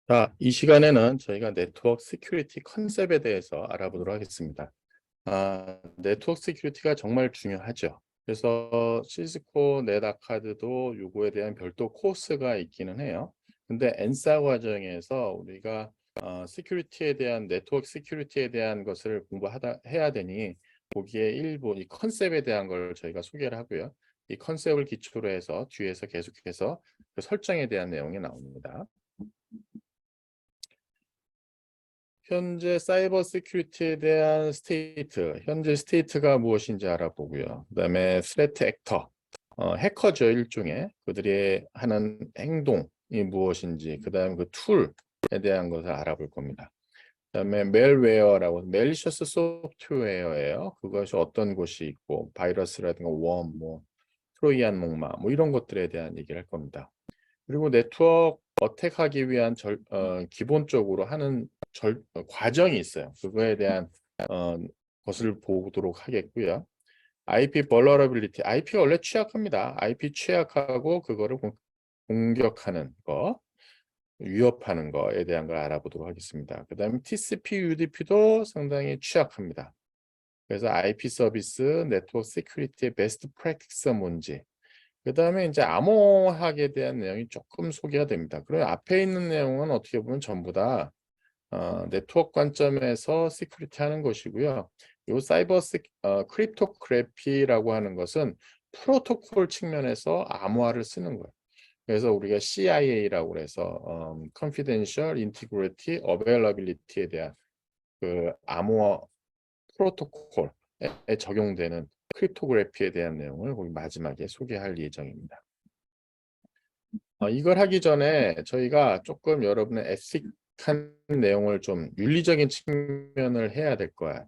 자, 이 시간에는 저희가 네트워크 시큐리티 컨셉에 대해서 알아보도록 하겠습니다. 네트워크 시큐리티가 정말 중요하죠. 그래서 시스코 네트아카드도 요거에 대한 별도 코र्스가 있기는 해요. 근데 엔사 과정에서 우리가 시큐리티에 대한 네트워크 시큐리티에 대한 것을 해야 되니 거기에 일부 이 컨셉에 대한 걸 저희가 소개를 하고요. 이 컨셉을 기초로 해서 뒤에서 계속해서 그 설정에 대한 내용이 나옵니다. 현재 사이버 시큐리티에 대한 스테이트, 현재 스테이트가 무엇인지 알아보고요. 그다음에 스레트 액터, 해커죠, 일종의. 그들이 하는 행동이 무엇인지, 그다음 그 툴에 대한 것을 알아볼 겁니다. 그다음에 멜웨어라고, 멜리셔스 소프트웨어예요. 그것이 어떤 것이 있고, 바이러스라든가 웜, 트로이안 목마, 이런 것들에 대한 얘기를 할 겁니다. 그리고 네트워크 어택하기 위한 기본적으로 하는 과정이 있어요. 그거에 대한 어, 것을 보도록 하겠고요. IP vulnerability, IP가 원래 취약합니다. IP 취약하고 그거를 공격하는 거, 위협하는 거에 대한 걸 알아보도록 하겠습니다. 그 다음에 TCP, UDP도 상당히 취약합니다. 그래서 IP 서비스, 네트워크 시큐리티의 베스트 프랙티스 뭔지, 그 다음에 이제 암호학에 대한 내용이 조금 소개가 됩니다. 그리고 앞에 있는 내용은 어떻게 보면 전부 다 네트워크 관점에서 시큐리티 하는 것이고요. 이 크립토그래피라고 하는 것은 프로토콜 측면에서 암호화를 쓰는 거예요. 그래서 우리가 CIA라고 해서 Confidential Integrity Availability에 대한 그 암호화 프로토콜에 적용되는 크립토그래피에 대한 내용을 거기 마지막에 소개할 예정입니다. 이걸 하기 전에 저희가 조금 여러분의 에틱한 내용을 좀 윤리적인 측면을 해야 될 거야.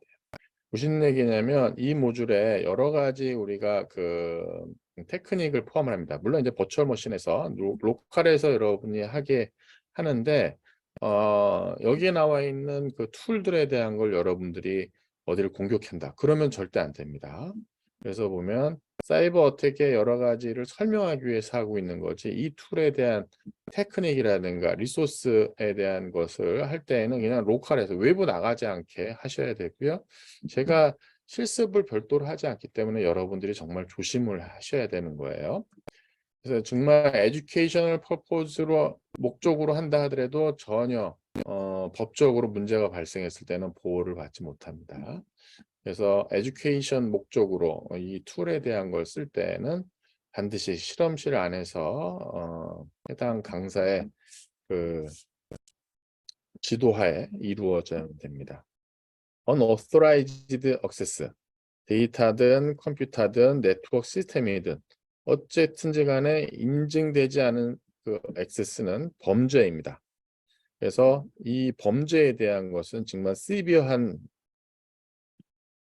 무슨 얘기냐면 이 모듈에 여러 가지 우리가 그 테크닉을 포함을 합니다. 물론 이제 버추얼 머신에서 로컬에서 여러분이 하게 하는데 여기에 나와 있는 그 툴들에 대한 걸 여러분들이 어디를 공격한다. 그러면 절대 안 됩니다. 그래서 보면 사이버 어택의 여러 가지를 설명하기 위해서 하고 있는 거지 이 툴에 대한 테크닉이라든가 리소스에 대한 것을 할 때에는 그냥 로컬에서 외부 나가지 않게 하셔야 되고요. 제가 실습을 별도로 하지 않기 때문에 여러분들이 정말 조심을 하셔야 되는 거예요. 그래서 정말 에듀케이셔널 퍼포즈로 목적으로 한다 하더라도 전혀 법적으로 문제가 발생했을 때는 보호를 받지 못합니다. 그래서 에듀케이션 목적으로 이 툴에 대한 걸 쓸 때는 반드시 실험실 안에서 해당 강사의 그 지도하에 이루어져야 됩니다. unauthorized access, 데이터든 컴퓨터든 네트워크 시스템이든 어쨌든지 간에 인증되지 않은 그 액세스는 범죄입니다. 그래서 이 범죄에 대한 것은 정말 시비어한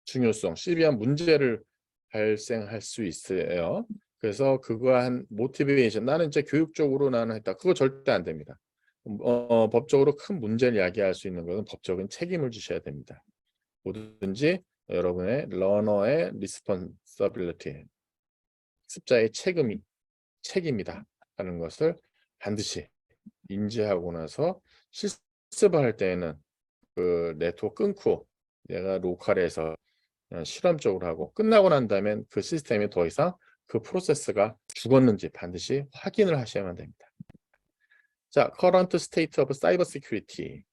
중요성, 시비한 문제를 발생할 수 있어요. 그래서 그거한 모티베이션, 나는 이제 교육적으로 나는 했다. 그거 절대 안 됩니다. 법적으로 큰 문제를 야기할 수 있는 것은 법적인 책임을 지셔야 됩니다. 뭐든지 여러분의 러너의 리스폰서빌리티, 습자의 책임이다 하는 것을 반드시 인지하고 나서 실습을 할 때에는 그 네트워크 끊고 내가 로컬에서 실험적으로 하고 끝나고 난 다음엔 그 시스템이 더 이상 그 프로세스가 죽었는지 반드시 확인을 하셔야만 됩니다. 자, current state of cyber security.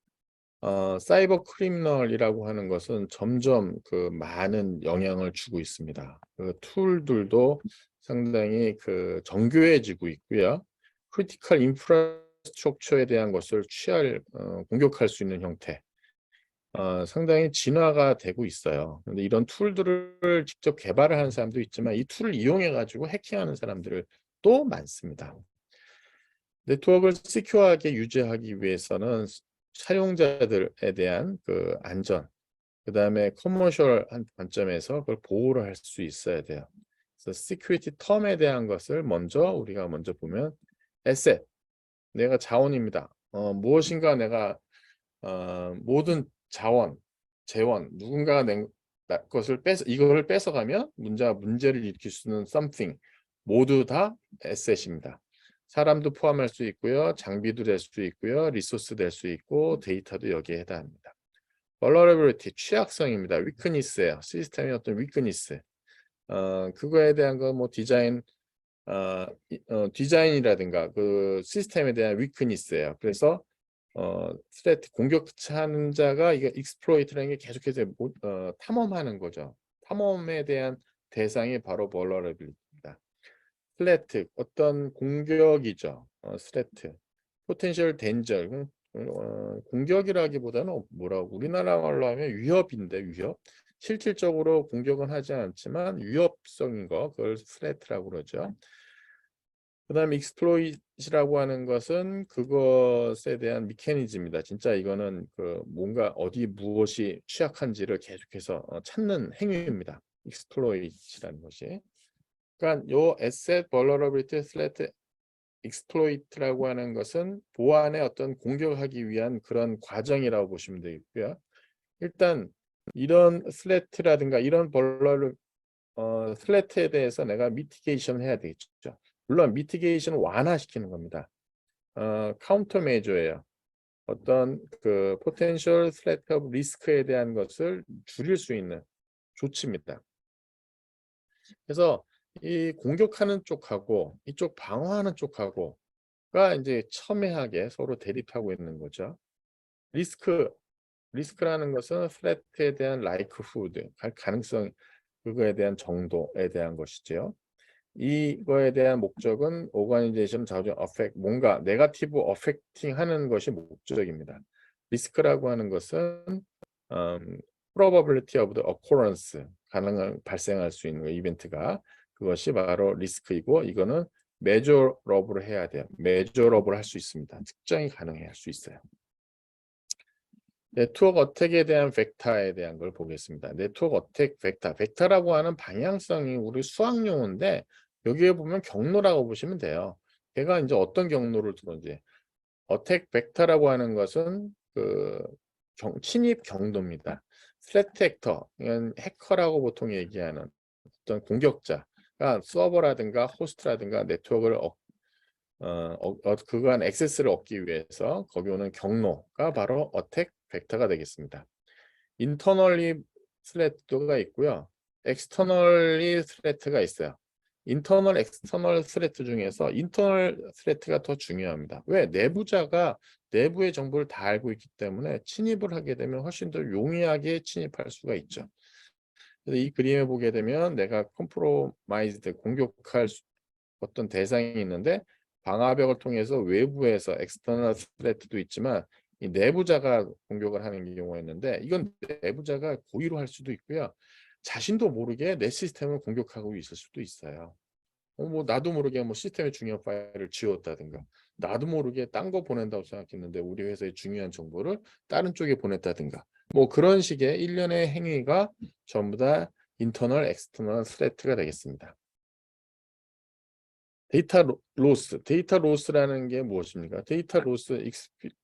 사이버 크리미널이라고 하는 것은 점점 그 많은 영향을 주고 있습니다. 그 툴들도 상당히 그 정교해지고 있고요. 크리티컬 인프라스트럭처에 대한 것을 공격할 수 있는 형태, 상당히 진화가 되고 있어요. 근데 이런 툴들을 직접 개발을 하는 사람도 있지만 이 툴을 이용해 가지고 해킹하는 사람들을 또 많습니다. 네트워크를 시큐어하게 유지하기 위해서는 사용자들에 대한 그 안전, 그 다음에 커머셜한 관점에서 그걸 보호를 할 수 있어야 돼요. 그래서 시큐리티 텀에 대한 것을 우리가 먼저 보면 에셋, 내가 자원입니다. 무엇인가 내가 모든 재원, 누군가가 것을 이거를 뺏어가면 문제를 일으킬 수 있는 something 모두 다 에셋입니다. 사람도 포함할 수 있고요. 장비도 될 수 있고요. 리소스 될 수 있고 데이터도 여기에 해당합니다. vulnerability 취약성입니다. weakness예요. 시스템의 어떤 weakness. 그거에 대한 거 뭐 디자인이라든가 그 시스템에 대한 weakness예요. 그래서 threat 공격하는 자가 이게 exploit라는 게 계속해서 탐험하는 거죠. 탐험에 대한 대상이 바로 vulnerability입니다. threat 어떤 공격이죠. threat potential danger 공격이라기보다는 뭐라고 우리나라 말로 하면 위협인데 위협. 실질적으로 공격은 하지 않지만 위협성인 거 그걸 threat라고 그러죠. 그다음에 exploit이라고 하는 것은 그것에 대한 메커니즘입니다. 진짜 이거는 그 뭔가 어디 무엇이 취약한지를 계속해서 찾는 행위입니다. exploit이라는 것이. 그러니까 요 asset vulnerability threat exploit라고 하는 것은 보안의 어떤 공격하기 위한 그런 과정이라고 보시면 되겠고요. 일단 이런 threat라든가 이런 threat에 대해서 내가 미티게이션 해야 되겠죠. 물론 미티게이션 완화시키는 겁니다. 카운터 메저예요. 어떤 그 potential threat of risk에 대한 것을 줄일 수 있는 조치입니다. 그래서 이 공격하는 쪽하고 이쪽 방어하는 쪽하고가 이제 첨예하게 서로 대립하고 있는 거죠. 리스크라는 것은 threat에 대한 likelihood, 가능성, 그거에 대한 정도에 대한 것이죠. 이거에 대한 목적은 organization 자주 affect 뭔가 네거티브 어펙팅 하는 것이 목적입니다. 리스크라고 하는 것은 probability of the occurrence 가능한 발생할 수 있는 이벤트가 그것이 바로 리스크이고 이거는 measurable 해야 돼요. measurable 할 수 있습니다. 측정이 가능해야 할 수 있어요. 네트워크 어택에 대한 벡터에 대한 걸 보겠습니다. 네트워크 어택 벡터. 벡터라고 하는 방향성이 우리 수학 용어인데 여기에 보면 경로라고 보시면 돼요. 걔가 이제 어떤 경로를 두는지. 어택 벡터라고 하는 것은 그 침입 경로입니다. 스레트 액터, 이건 해커라고 보통 얘기하는 어떤 공격자가 서버라든가 호스트라든가 네트워크를 그간 액세스를 얻기 위해서 거기 오는 경로가 바로 어택 벡터가 되겠습니다. 인터널리 스레트가 있고요. 엑스터널리 스레트가 있어요. 인터널, 엑스터널 스레트 중에서 인터널 스레트가 더 중요합니다. 왜? 내부자가 내부의 정보를 다 알고 있기 때문에 침입을 하게 되면 훨씬 더 용이하게 침입할 수가 있죠. 그래서 이 그림에 보게 되면 내가 컴프로마이즈드 공격할 어떤 대상이 있는데 방화벽을 통해서 외부에서 엑스터널 스레트도 있지만 이 내부자가 공격을 하는 경우가 있는데 이건 내부자가 고의로 할 수도 있고요. 자신도 모르게 내 시스템을 공격하고 있을 수도 있어요. 뭐 나도 모르게 뭐 시스템의 중요한 파일을 지웠다든가 나도 모르게 딴 거 보낸다고 생각했는데 우리 회사의 중요한 정보를 다른 쪽에 보냈다든가 뭐 그런 식의 일련의 행위가 전부 다 인터널, 엑스터널 스레트가 되겠습니다. 데이터 로스라는 게 무엇입니까? 데이터 로스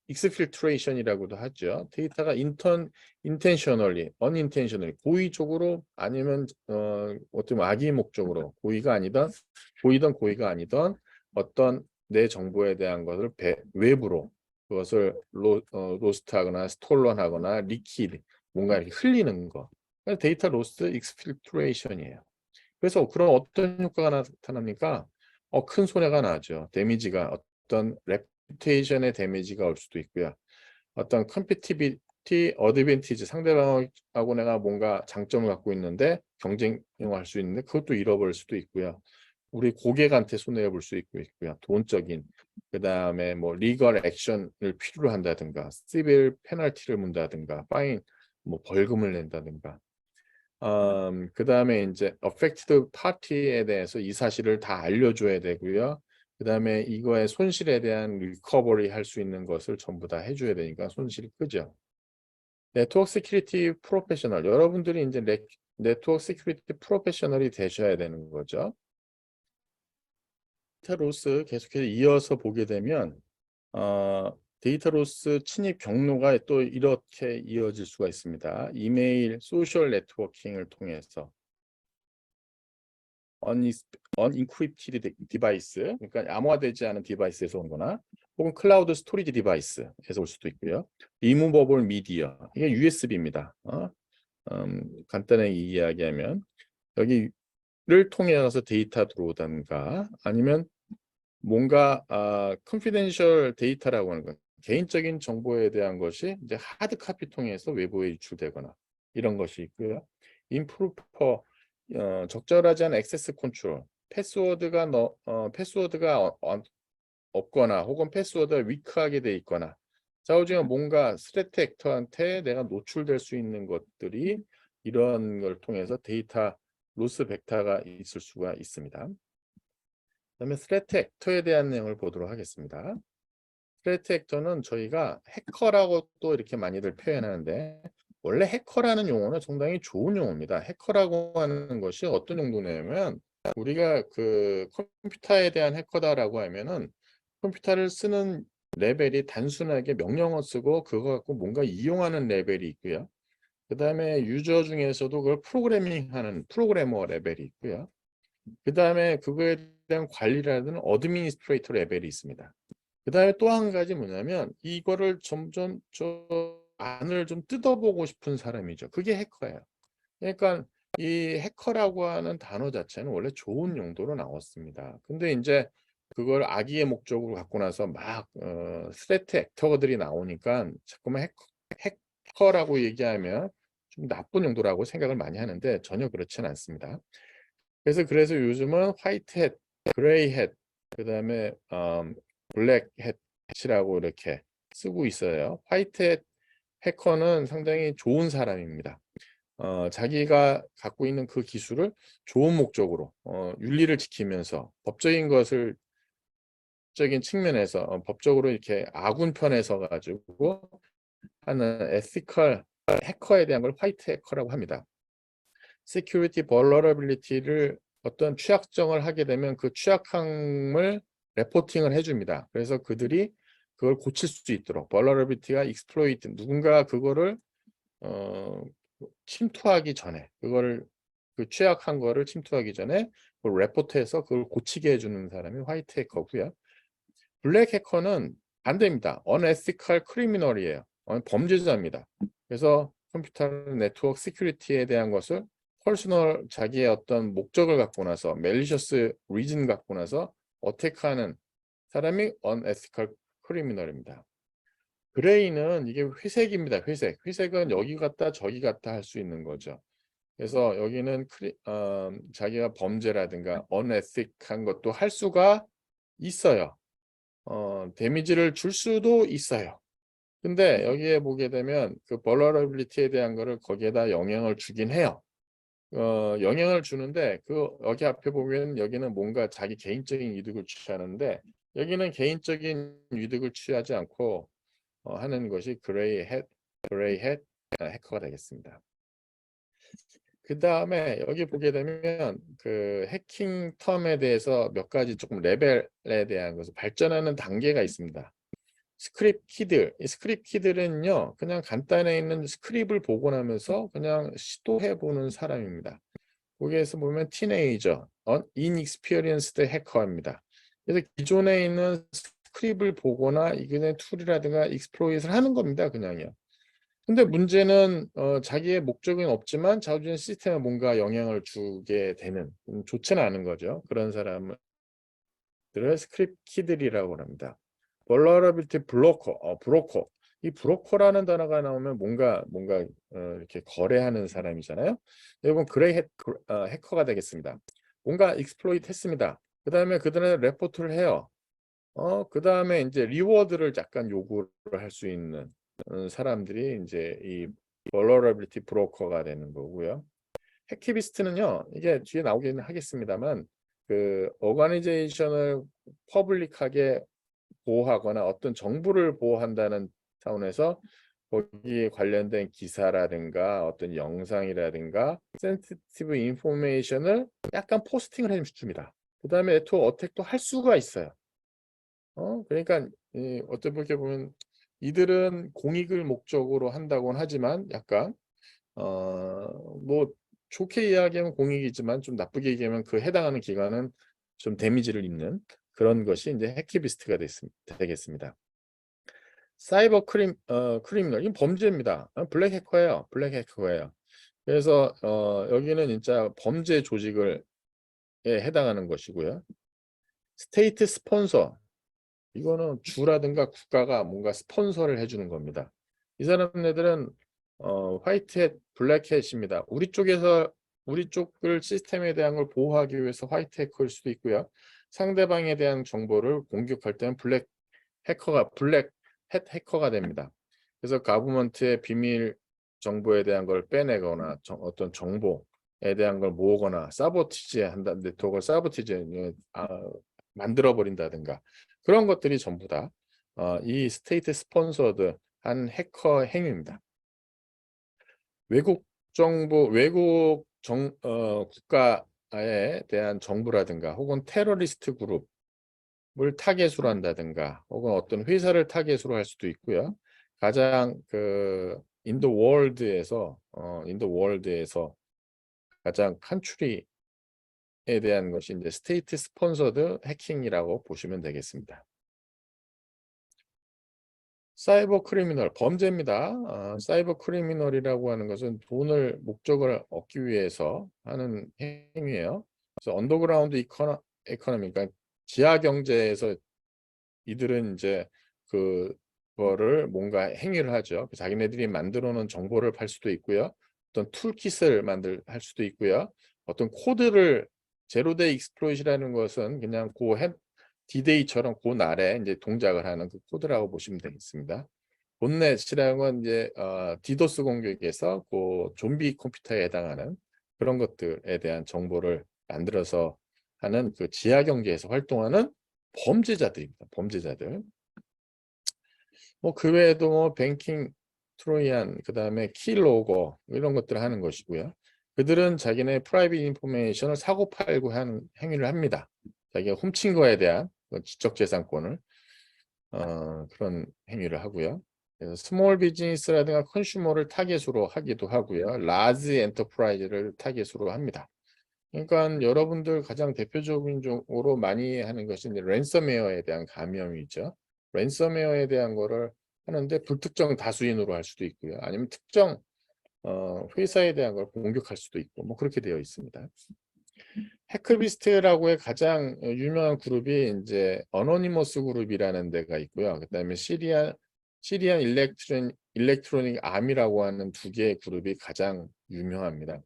익스필트레이션이라고도 하죠. 데이터가 인텐셔널리, 언인텐셔널리 고의적으로 아니면 어떤 악의 목적으로 고의든 고의가 아니던 어떤 내 정보에 대한 것을 외부로 그것을 로스트하거나 스톨런하거나 리퀴드 뭔가 이렇게 흘리는 거. 데이터 로스 익스필트레이션이에요. 그래서 그런 어떤 효과가 나타납니까? 큰 손해가 나죠. 데미지가 어떤 레퓨테이션의 데미지가 올 수도 있고요. 어떤 컴피티비티 어드밴티지 상대방하고 내가 뭔가 장점을 갖고 있는데 경쟁할 수 있는데 그것도 잃어버릴 수도 있고요. 우리 고객한테 손해를 볼 수 있고요. 돈적인 그다음에 뭐 리걸 액션을 필요로 한다든가 시빌 페널티를 문다든가 파인 뭐 벌금을 낸다든가 그다음에 이제 affected party에 대해서 이 사실을 다 알려줘야 되고요. 그다음에 이거의 손실에 대한 리커버리 할 수 있는 것을 전부 다 해줘야 되니까 손실이 크죠. 네트워크 시큐리티 프로페셔널 여러분들이 이제 네트워크 시큐리티 프로페셔널이 되셔야 되는 거죠. 데이터 로스 계속해서 이어서 보게 되면 데이터 로스 침입 경로가 또 이렇게 이어질 수가 있습니다. 이메일, 소셜 네트워킹을 통해서 unencrypted 디바이스, 그러니까 암호화되지 않은 디바이스에서 온 거나 혹은 클라우드 스토리지 디바이스에서 올 수도 있고요. 리무버블 미디어, 이게 USB입니다. 간단하게 이야기하면 여기를 통해서 데이터 들어오던가 아니면 뭔가 컨피덴셜 데이터라고 하는 것, 개인적인 정보에 대한 것이 이제 하드 카피 통해서 외부에 유출되거나 이런 것이 있고요. 임프루퍼, 적절하지 않은 액세스 컨트롤, 패스워드가 없거나 혹은 패스워드가 위크하게 돼 있거나 좌우지간 뭔가 스레트 액터한테 내가 노출될 수 있는 것들이 이런 걸 통해서 데이터 로스 벡터가 있을 수가 있습니다. 그다음에 스레트 액터에 대한 내용을 보도록 하겠습니다. 스레트 액터는 저희가 해커라고 또 이렇게 많이들 표현하는데 원래 해커라는 용어는 상당히 좋은 용어입니다. 해커라고 하는 것이 어떤 용도냐면 우리가 그 컴퓨터에 대한 해커다라고 하면은 컴퓨터를 쓰는 레벨이 단순하게 명령어 쓰고 그거 갖고 뭔가 이용하는 레벨이 있고요. 그 다음에 유저 중에서도 그걸 프로그래밍하는 프로그래머 레벨이 있고요. 그 다음에 그거에 대한 관리라는 어드미니스트레이터 레벨이 있습니다. 그 다음에 또 한 가지 뭐냐면 이거를 점점 안을 좀 뜯어보고 싶은 사람이죠. 그게 해커예요. 그러니까 이 해커라고 하는 단어 자체는 원래 좋은 용도로 나왔습니다. 근데 이제 그걸 악의의 목적으로 갖고 나서 막 스레트 액터들이 나오니까 자꾸만 해커라고 얘기하면 좀 나쁜 용도라고 생각을 많이 하는데 전혀 그렇지는 않습니다. 그래서 요즘은 화이트 햇, 그레이 햇, 그다음에 블랙 햇이라고 이렇게 쓰고 있어요. 화이트 햇 해커는 상당히 좋은 사람입니다. 자기가 갖고 있는 그 기술을 좋은 목적으로 윤리를 지키면서 법적인 것을 적인 측면에서 법적으로 이렇게 아군 편에 서 가지고 하는 에티컬 해커에 대한 걸 화이트 해커라고 합니다. Security vulnerability를 어떤 취약점을 하게 되면 그 취약함을 레포팅을 해줍니다. 그래서 그들이 그걸 고칠 수 있도록 vulnerability가 exploit, 누군가 그거를 침투하기 전에 그거를 그 취약한 거를 침투하기 전에 그걸 레포트해서 그걸 고치게 해주는 사람이 화이트 해커고요. 블랙 해커는 반대입니다. unethical criminal이에요. 범죄자입니다. 그래서 컴퓨터 네트워크 시큐리티에 대한 것을 퍼스널 자기의 어떤 목적을 갖고 나서 malicious reason 갖고 나서 어택하는 사람이 unethical criminal입니다. 그레이는 이게 회색입니다. 회색. 회색은 여기 갔다 저기 갔다 할 수 있는 거죠. 그래서 여기는 자기가 범죄라든가 unethic한 것도 할 수가 있어요. 데미지를 줄 수도 있어요. 근데 여기에 보게 되면 그 vulnerability에 대한 거를 거기에다 영향을 주긴 해요. 영향을 주는데 그 여기 앞에 보면 여기는 뭔가 자기 개인적인 이득을 취하는데 여기는 개인적인 이득을 취하지 않고 하는 것이 그레이 햇 해커가 되겠습니다. 그 다음에 여기 보게 되면 그 해킹 텀에 대해서 몇 가지 조금 레벨에 대한 것을 발전하는 단계가 있습니다. 스크립트 키들, 이 스크립트 키들은요 그냥 간단해 있는 스크립을 보고 나면서 그냥 시도해 보는 사람입니다. 거기에서 보면 티네이저, inexperienced 해커입니다. 그래서 기존에 있는 스크립을 보거나 이게 툴이라든가 익스플로잇을 하는 겁니다. 그냥요. 근데 문제는 자기의 목적은 없지만 자주적인 시스템에 뭔가 영향을 주게 되는 좋지는 않은 거죠. 그런 사람들을 스크립트 키들이라고 합니다. vulnerability 브로커. 이 브로커라는 단어가 나오면 뭔가 이렇게 거래하는 사람이잖아요. 여러분 그레이 해커가 되겠습니다. 뭔가 익스플로이트 했습니다. 그다음에 그들은 레포트를 해요. 그다음에 이제 리워드를 약간 요구를 할 수 있는 사람들이 이제 이 vulnerability 브로커가 되는 거고요. 해키비스트는요, 이게 뒤에 나오기는 하겠습니다만, 그 오거니제이션을 퍼블릭하게 보호하거나 어떤 정보를 보호한다는 차원에서 거기에 관련된 기사라든가 어떤 영상이라든가 센시티브 인포메이션을 약간 포스팅을 해줍니다. 그 다음에 네트워크 어택도 할 수가 있어요. 그러니까 어떻게 보면 이들은 공익을 목적으로 한다고는 하지만 약간 뭐 좋게 이야기하면 공익이지만 좀 나쁘게 얘기하면 그 해당하는 기관은 좀 데미지를 입는 그런 것이 이제 해키비스트가 되겠습니다. 사이버 크리미널 이건 범죄입니다. 블랙 해커예요. 블랙 해커예요. 그래서 여기는 진짜 범죄 조직을 해당하는 것이고요. 스테이트 스폰서 이거는 주라든가 국가가 뭔가 스폰서를 해주는 겁니다. 이 사람들은 화이트햇, 블랙햇입니다. 우리 쪽을 시스템에 대한 걸 보호하기 위해서 화이트 해커일 수도 있고요. 상대방에 대한 정보를 공격할 때는 블랙 햇 해커가 됩니다. 그래서 가버먼트의 비밀 정보에 대한 걸 빼내거나 어떤 정보에 대한 걸 모으거나 사보티지 한다, 네트워크를 만들어 버린다든가 그런 것들이 전부 다 이 스테이트 스폰서드 한 해커 행위입니다. 외국 국가에 대한 정부라든가 혹은 테러리스트 그룹을 타겟으로 한다든가 혹은 어떤 회사를 타겟으로 할 수도 있고요. 가장 인도 월드에서 가장 컨트리에 대한 것이 이제 스테이트 스폰서드 해킹이라고 보시면 되겠습니다. 사이버 크리미널 범죄입니다. 사이버 크리미널이라고 하는 것은 돈을 목적을 얻기 위해서 하는 행위예요. 그래서 언더그라운드 이코노미, 그러니까 지하 경제에서 이들은 이제 그거를 뭔가 행위를 하죠. 자기네들이 만들어 놓은 정보를 팔 수도 있고요. 어떤 툴킷을 할 수도 있고요. 어떤 코드를 제로데이 익스플로잇이라는 것은 그냥 디데이처럼 그 날에 이제 동작을 하는 그 코드라고 보시면 되겠습니다. 봇넷이라는 건 이제 디도스 공격에서 그 좀비 컴퓨터에 해당하는 그런 것들에 대한 정보를 만들어서 하는 그 지하 경제에서 활동하는 범죄자들입니다. 범죄자들. 그 외에도 뱅킹 트로이안, 그다음에 키로거 이런 것들을 하는 것이고요. 그들은 자기네 프라이빗 인포메이션을 사고 팔고 하는 행위를 합니다. 자기가 훔친 거에 대한 지적재산권을 그런 행위를 하고요. 그래서 스몰 비즈니스라든가 컨슈머를 타겟으로 하기도 하고요. 라지 엔터프라이즈를 타겟으로 합니다. 그러니까 여러분들 가장 대표적으로 많이 하는 것이 이제 랜섬웨어에 대한 감염이죠. 랜섬웨어에 대한 거를 하는데 불특정 다수인으로 할 수도 있고요. 아니면 특정 회사에 대한 걸 공격할 수도 있고 그렇게 되어 있습니다. 해커비스트라고의 가장 유명한 그룹이 이제 어노니머스 그룹이라는 데가 있고요. 그다음에 시리안 일렉트로닉 암이라고 하는 두 개의 그룹이 가장 유명합니다.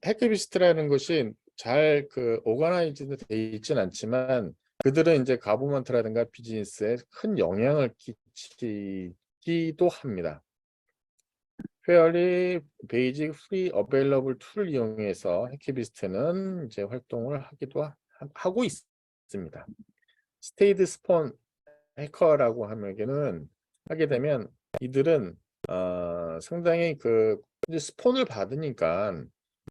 해커비스트라는 것이 잘 오거나이즈드 돼 있진 않지만 그들은 이제 가버먼트라든가 비즈니스에 큰 영향을 끼치기도 합니다. 페어리 베이직 프리 어베일러블 툴을 이용해서 해키비스트는 이제 활동을 하고 있습니다. 스테이드 스폰 해커라고 하게 되면 이들은 상당히 이제 스폰을 받으니까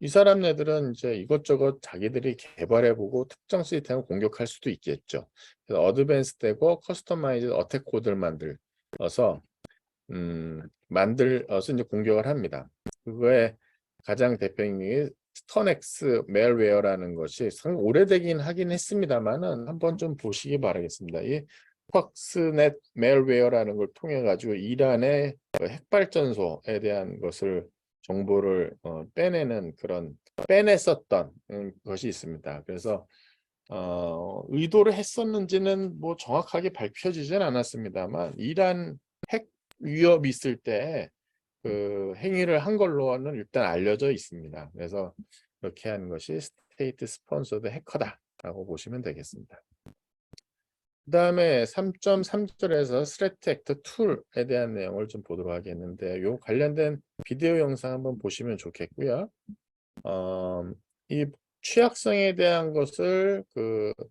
이 사람네들은 이제 이것저것 자기들이 개발해보고 특정 시스템을 공격할 수도 있겠죠. 그래서 어드밴스되고 커스터마이즈 어택 코드를 만들어서 이제 공격을 합니다. 그거에 가장 대표적인 스턴엑스 멜웨어라는 것이 상당히 오래되긴 하긴 했습니다만은 한번 좀 보시기 바라겠습니다. 이 쿼크스넷 멜웨어라는 걸 통해 가지고 이란의 핵발전소에 대한 정보를 빼냈었던 것이 있습니다. 그래서 의도를 했었는지는 정확하게 밝혀지진 않았습니다만 이란 핵 위협이 있을 때 행위를 한 걸로는 일단 알려져 있습니다. 그래서 이렇게 하는 것이 스테이트 스폰서드 해커다라고 보시면 되겠습니다. 그 다음에 3.3절에서 스레트 액터 툴에 대한 내용을 좀 보도록 하겠는데 요 관련된 비디오 영상 한번 보시면 좋겠고요. 이 취약성에 대한 것을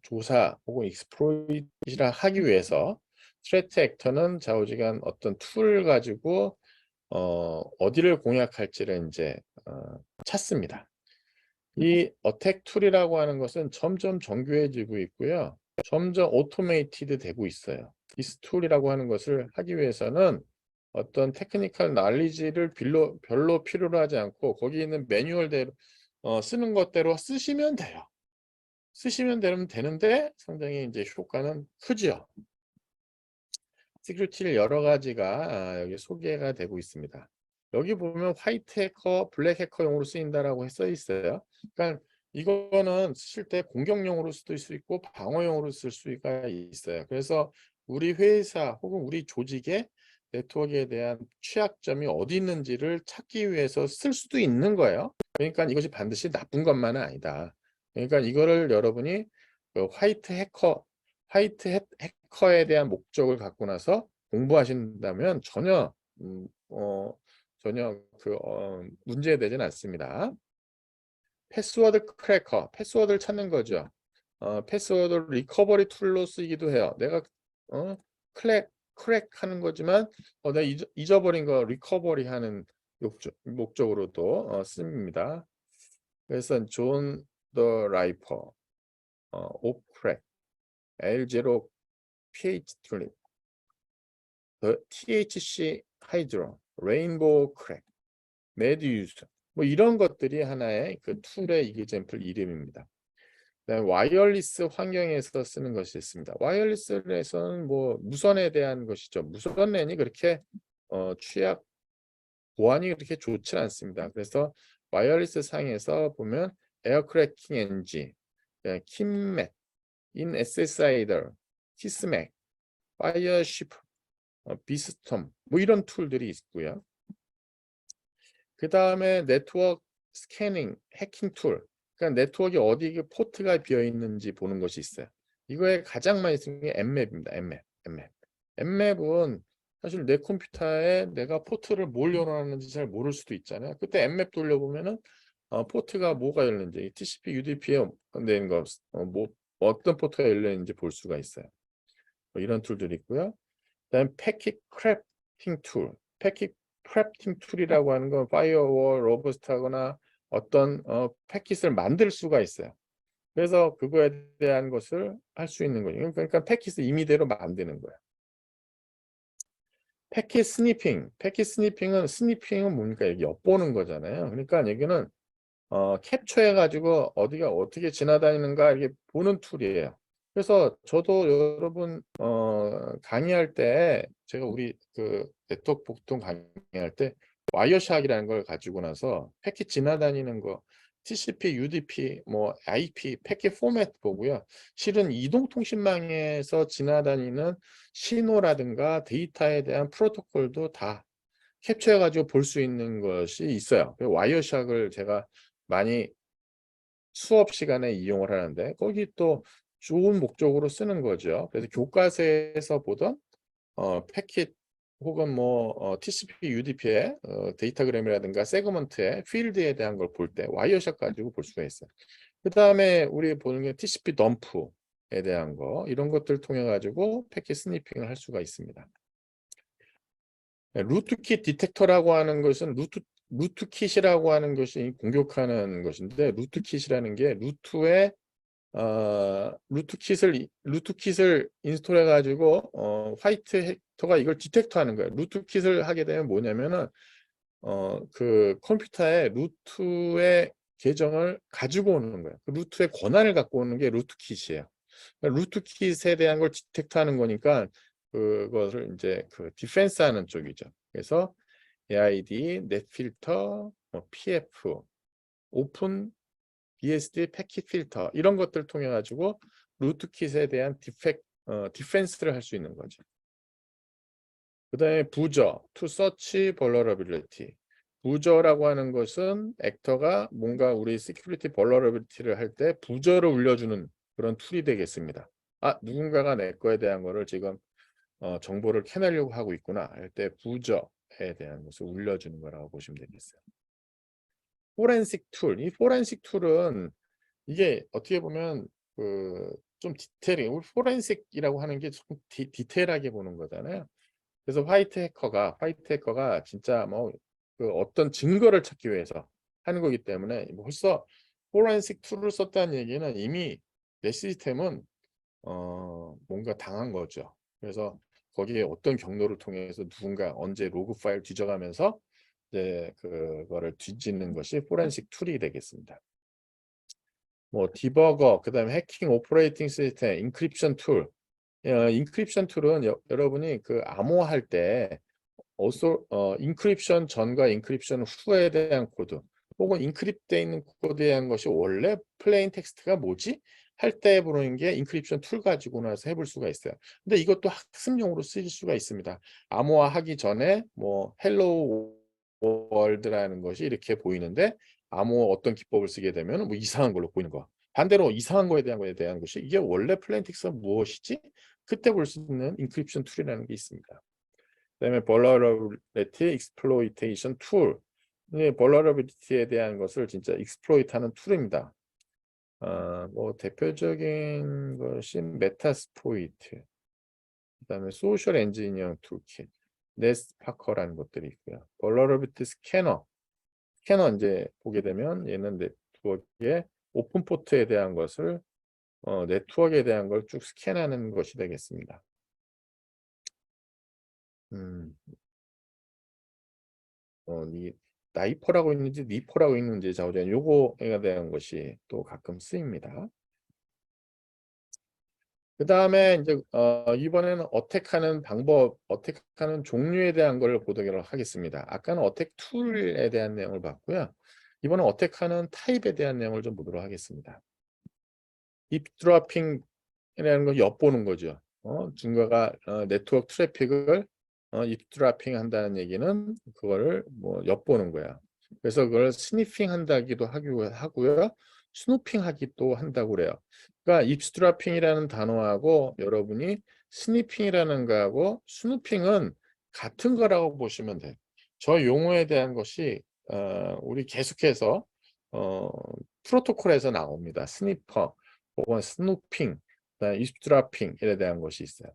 조사 혹은 익스플로이트를 하기 위해서 스레트 액터는 좌우지간 어떤 툴을 가지고 어디를 공략할지를 이제 찾습니다. 이 어택 툴이라고 하는 것은 점점 정교해지고 있고요. 점점 오토메이티드 되고 있어요. 디스 툴이라고 하는 것을 하기 위해서는 어떤 테크니컬 날리지를 별로 필요로 하지 않고 거기 있는 매뉴얼대로 쓰는 것대로 쓰시면 돼요. 쓰시면 되는데 상당히 이제 효과는 크죠. 시큐리티를 여러 가지가 여기 소개가 되고 있습니다. 여기 보면 화이트 해커, 블랙 해커용으로 쓰인다라고 써 있어요. 그러니까 이거는 쓰실 때 공격용으로 쓸 수 있고 방어용으로 쓸 수가 있어요. 그래서 우리 회사 혹은 우리 조직의 네트워크에 대한 취약점이 어디 있는지를 찾기 위해서 쓸 수도 있는 거예요. 그러니까 이것이 반드시 나쁜 것만은 아니다. 그러니까 이거를 여러분이 그 해커에 대한 목적을 갖고 나서 공부하신다면 전혀 문제되진 않습니다. 패스워드 크래커, 패스워드를 찾는 거죠. 패스워드 리커버리 툴로 쓰기도 해요. 내가 크랙하는 거지만 내가 잊어버린 거 리커버리 하는 목적으로도 씁니다. 그래서 존 더 라이퍼, 오크랙, L0 PH 툴립, THC 하이드로, 레인보우 크랙, 매드유스 뭐 이런 것들이 하나의 그 툴의 이그젬플 이름입니다. 그다음에 와이어리스 환경에서 쓰는 것이 있습니다. 와이어리스에서는 뭐 무선에 대한 것이죠. 무선 랜이 그렇게 취약 보안이 그렇게 좋지 않습니다. 그래서 와이어리스 상에서 보면 에어크래킹 엔지, 킴맥, 인 SSI더, 키스맥, 파이어시프, 비스톰 뭐 이런 툴들이 있고요. 그 다음에 네트워크 스캐닝, 해킹 툴. 그러니까 네트워크에 어디 포트가 비어 있는지 보는 것이 있어요. 이거에 가장 많이 쓰는 게 엠맵입니다. 엠맵은 사실 내 컴퓨터에 내가 포트를 뭘 열어놨는지 잘 모를 수도 있잖아요. 그때 엠맵 돌려보면은 포트가 뭐가 열렸는지, TCP, UDP에 되는 거, 뭐 어떤 포트가 열렸는지 볼 수가 있어요. 뭐 이런 툴들이 있고요. 그다음 패킷 크래프팅 툴, 패킷 크래프팅 툴이라고 하는 건 파이어월, 로버스트하거나 어떤 패킷을 만들 수가 있어요. 그래서 그거에 대한 것을 할 수 있는 거예요. 그러니까 패킷을 임의대로 만드는 거예요. 패킷 스니핑은 뭡니까? 여기 엿보는 거잖아요. 그러니까 여기는 캡처해가지고 어디가 어떻게 지나다니는가 이렇게 보는 툴이에요. 그래서 저도 여러분 강의할 때 제가 우리 그 네트워크 복통 강의할 때 와이어샥이라는 걸 가지고 나서 패킷 지나다니는 거 TCP, UDP, 뭐 IP, 패킷 포맷 보고요. 실은 이동통신망에서 지나다니는 신호라든가 데이터에 대한 프로토콜도 다 캡처해가지고 볼 수 있는 것이 있어요. 와이어샥을 제가 많이 수업 시간에 이용을 하는데 거기 또 좋은 목적으로 쓰는 거죠. 그래서 교과서에서 보던 패킷 혹은 뭐 TCP, UDP의 데이터그램이라든가 세그먼트의 필드에 대한 걸 볼 때 와이어샥 가지고 볼 수가 있어요. 그 다음에 우리 보는 게 TCP 덤프에 대한 거 이런 것들 통해 가지고 패킷 스니핑을 할 수가 있습니다. 루트킷 디텍터라고 하는 것은 루트킷이라고 하는 것이 공격하는 것인데 루트킷이라는 게 루트킷을 인스톨해 가지고 화이트 해커가 이걸 디텍터하는 거예요. 루트킷을 하게 되면 뭐냐면은 그 컴퓨터에 루트의 계정을 가지고 오는 거예요. 그 루트의 권한을 갖고 오는 게 루트킷이에요. 루트킷에 대한 걸 디텍트하는 거니까 그것을 이제 그 디펜스하는 쪽이죠. 그래서 AID, 넷필터, PF, 오픈 BSD 패킷 필터 이런 것들 통해 가지고 루트킷에 대한 디펜스를 할 수 있는 거죠. 그다음에 부저, to search vulnerability. 부저라고 하는 것은 액터가 뭔가 우리 시큐리티 벌러러빌리티를 할 때 부저를 울려주는 그런 툴이 되겠습니다. 누군가가 내 거에 대한 거를 지금 정보를 캐내려고 하고 있구나 할 때 부저에 대한 것을 울려주는 거라고 보시면 되겠어요. 포렌식 툴. 이 포렌식 툴은 이게 어떻게 보면 좀 우리 포렌식이라고 하는 게 조금 디테일하게 보는 거잖아요. 그래서 화이트 해커가 진짜 뭐 어떤 증거를 찾기 위해서 하는 거기 때문에 뭐 벌써 포렌식 툴을 썼다는 얘기는 이미 내 시스템은 뭔가 당한 거죠. 그래서 거기에 어떤 경로를 통해서 누군가 언제 로그 파일 뒤져가면서 이제 그거를 뒤지는 것이 포렌식 툴이 되겠습니다. 뭐 디버거, 그다음에 해킹 오퍼레이팅 시스템, 인크립션 툴. 인크립션 툴은 여러분이 그 암호화할 때 인크립션 전과 인크립션 후에 대한 코드 혹은 인크립되어 있는 코드에 대한 것이 원래 플레인 텍스트가 뭐지? 할 때 부르는 게 인크립션 툴 가지고 나서 해볼 수가 있어요. 근데 이것도 학습용으로 쓰일 수가 있습니다. 암호화 하기 전에 뭐 헬로 월드라는 것이 이렇게 보이는데 암호 어떤 기법을 쓰게 되면 뭐 이상한 걸로 보이는 거. 반대로 이상한 거에 대한 것이 이게 원래 플레인 텍스트가 무엇이지? 그때 볼 수 있는 인크립션 툴이라는 게 있습니다. 그다음에 vulnerability exploitation tool. vulnerability에 대한 것을 진짜 exploit하는 툴입니다. 뭐 대표적인 것이 메타스포이트, 그다음에 소셜 엔지니어링 툴킷, 네스파커라는 것들이 있고요. vulnerability 스캐너 이제 보게 되면 얘는 네트워크의 오픈 포트에 대한 것을 네트워크에 대한 걸 쭉 스캔하는 것이 되겠습니다. 이 나이퍼라고 있는지 니퍼라고 있는지 자우전 요거에 대한 것이 또 가끔 쓰입니다. 그 다음에 이제 이번에는 어택하는 방법, 어택하는 종류에 대한 걸 보도록 하겠습니다. 아까는 어택 툴에 대한 내용을 봤고요. 이번엔 어택하는 타입에 대한 내용을 좀 보도록 하겠습니다. 입드로핑이라는 걸 엿보는 거죠. 누군가가 네트워크 트래픽을 입드로핑 한다는 얘기는 그거를 뭐 엿보는 거야. 그래서 그걸 스니핑 한다기도 하고요. 스누핑 하기도 한다고 그래요. 그러니까 입드로핑이라는 단어하고 여러분이 스니핑이라는 거하고 스누핑은 같은 거라고 보시면 돼요. 저 용어에 대한 것이 우리 계속해서 프로토콜에서 나옵니다. 스니퍼 혹은 스누핑, 이스트라핑에 대한 것이 있어요.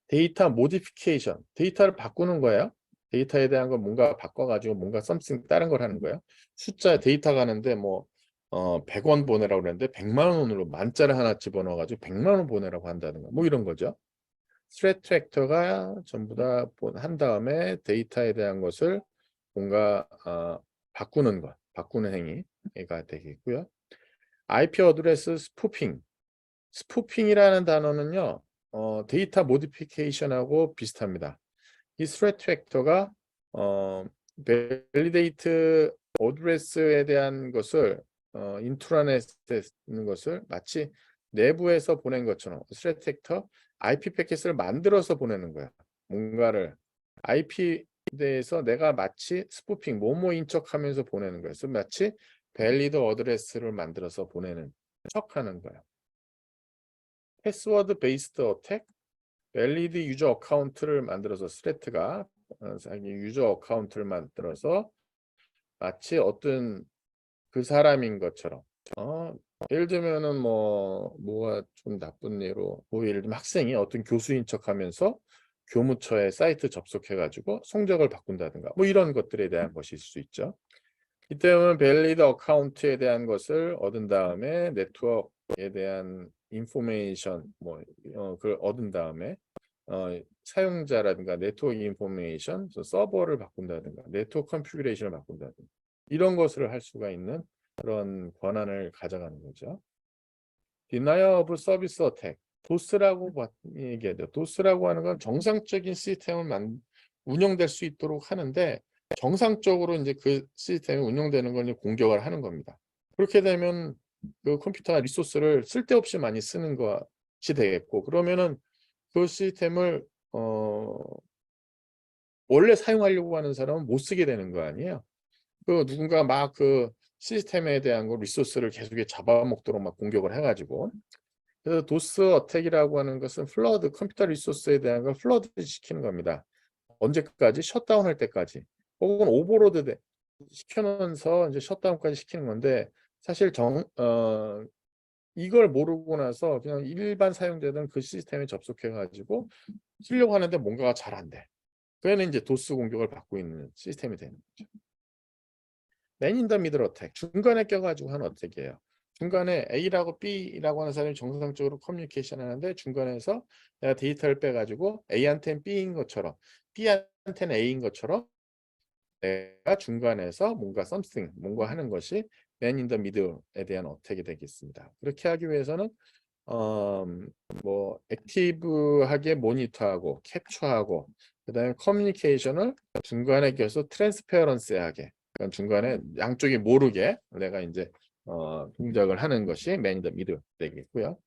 데이터 모디피케이션, 데이터를 바꾸는 거예요. 데이터에 대한 걸 뭔가 바꿔가지고 뭔가 썸씽 다른 걸 하는 거예요. 숫자 데이터 가는데 뭐 100원 보내라고 그랬는데 100만 원으로 만자를 하나 집어넣어가지고 100만 원 보내라고 한다든가 뭐 이런 거죠. 스트레트 트랙터가 전부 다 한 다음에 데이터에 대한 것을 뭔가 바꾸는 것, 바꾸는 행위가 되겠고요. IP 어드레스 스푸핑. 스푸핑이라는 단어는요, 데이터 모디피케이션하고 비슷합니다. 이 스트레트 팩터가 밸리데이트 어드레스에 대한 것을 인트라넷에 있는 것을 마치 내부에서 보낸 것처럼 스트레트 팩터 IP 패킷을 만들어서 보내는 거야. 뭔가를 IP에 대해서 내가 마치 스푸핑 뭐뭐인 척하면서 보내는 거예요. 그래서 마치 밸리드 어드레스를 만들어서 보내는 척하는 거야. 패스워드 베이스드 어택, 밸리드 유저 어카운트를 만들어서 스레트가 자기 유저 어카운트를 만들어서 마치 어떤 그 사람인 것처럼 예를 들면은 뭐가 좀 나쁜 예로 예를 들면 학생이 어떤 교수인 척하면서 교무처에 사이트 접속해가지고 성적을 바꾼다든가 뭐 이런 것들에 대한 것일 수 있죠. 이때는 밸리드 어카운트에 대한 것을 얻은 다음에 네트워크에 대한 인포메이션 그걸 얻은 다음에 사용자라든가 네트워크 인포메이션 서버를 바꾼다든가 네트워크 컨피그레이션을 바꾼다든가 이런 것을 할 수가 있는 그런 권한을 가져가는 거죠. Denial of Service Attack, 도스라고 얘기하죠. 도스라고 하는 건 정상적인 시스템을 운영될 수 있도록 하는데 정상적으로 이제 그 시스템이 운영되는 걸 공격을 하는 겁니다. 그렇게 되면 그 컴퓨터 리소스를 쓸데없이 많이 쓰는 것이 되겠고, 그러면은 그 시스템을 원래 사용하려고 하는 사람은 못 쓰게 되는 거 아니에요. 그 누군가 막 그 시스템에 대한 거 리소스를 계속 잡아먹도록 막 공격을 해가지고, 그래서 도스 어택이라고 하는 것은 플러드 컴퓨터 리소스에 대한 걸 플러드 시키는 겁니다. 언제까지? 셧다운 할 때까지. 혹은 오버로드 시켜놓으면서 이제 셧다운까지 시키는 건데, 사실 이걸 모르고 나서 그냥 일반 사용자들은 그 시스템에 접속해가지고 쓰려고 하는데 뭔가가 잘 안 돼. 그에는 이제 도스 공격을 받고 있는 시스템이 되는 거죠. 맨 인 더 미들 어택, 중간에 껴가지고 하는 어택이에요. 중간에 A라고 B라고 하는 사람이 정상적으로 커뮤니케이션 하는데 중간에서 내가 데이터를 빼가지고 A한테는 B인 것처럼 B한테는 A인 것처럼 내가 중간에서 뭔가 something, 뭔가 하는 것이 man in the middle에 대한 어택이 되겠습니다. 그렇게 하기 위해서는 뭐 액티브하게 모니터하고 캡처하고 그다음에 커뮤니케이션을 중간에 껴서 트랜스페어런스하게 그러니까 중간에 양쪽이 모르게 내가 이제 동작을 하는 것이 man in the middle 되겠고요.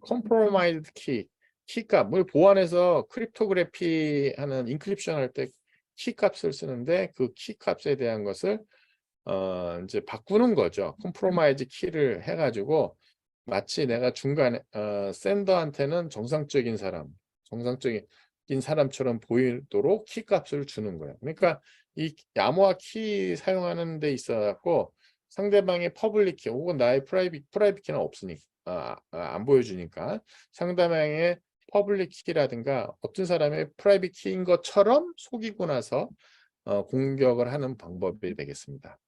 compromised key 키값, 뭐 보안에서 크립토그래피 하는 인크립션 할 때 키값을 쓰는데 그 키값에 대한 것을 이제 바꾸는 거죠. 컴프로마이즈 키를 해가지고 마치 내가 중간에 샌더한테는 정상적인 사람처럼 보이도록 키값을 주는 거예요. 그러니까 이 암호화 키 사용하는 데 있어 갖고 상대방의 퍼블릭 키 혹은 나의 프라이빗 키는 없으니까 안 보여주니까 상대방의 퍼블릭 키라든가 어떤 사람의 프라이빗 키인 것처럼 속이고 나서 공격을 하는 방법이 되겠습니다.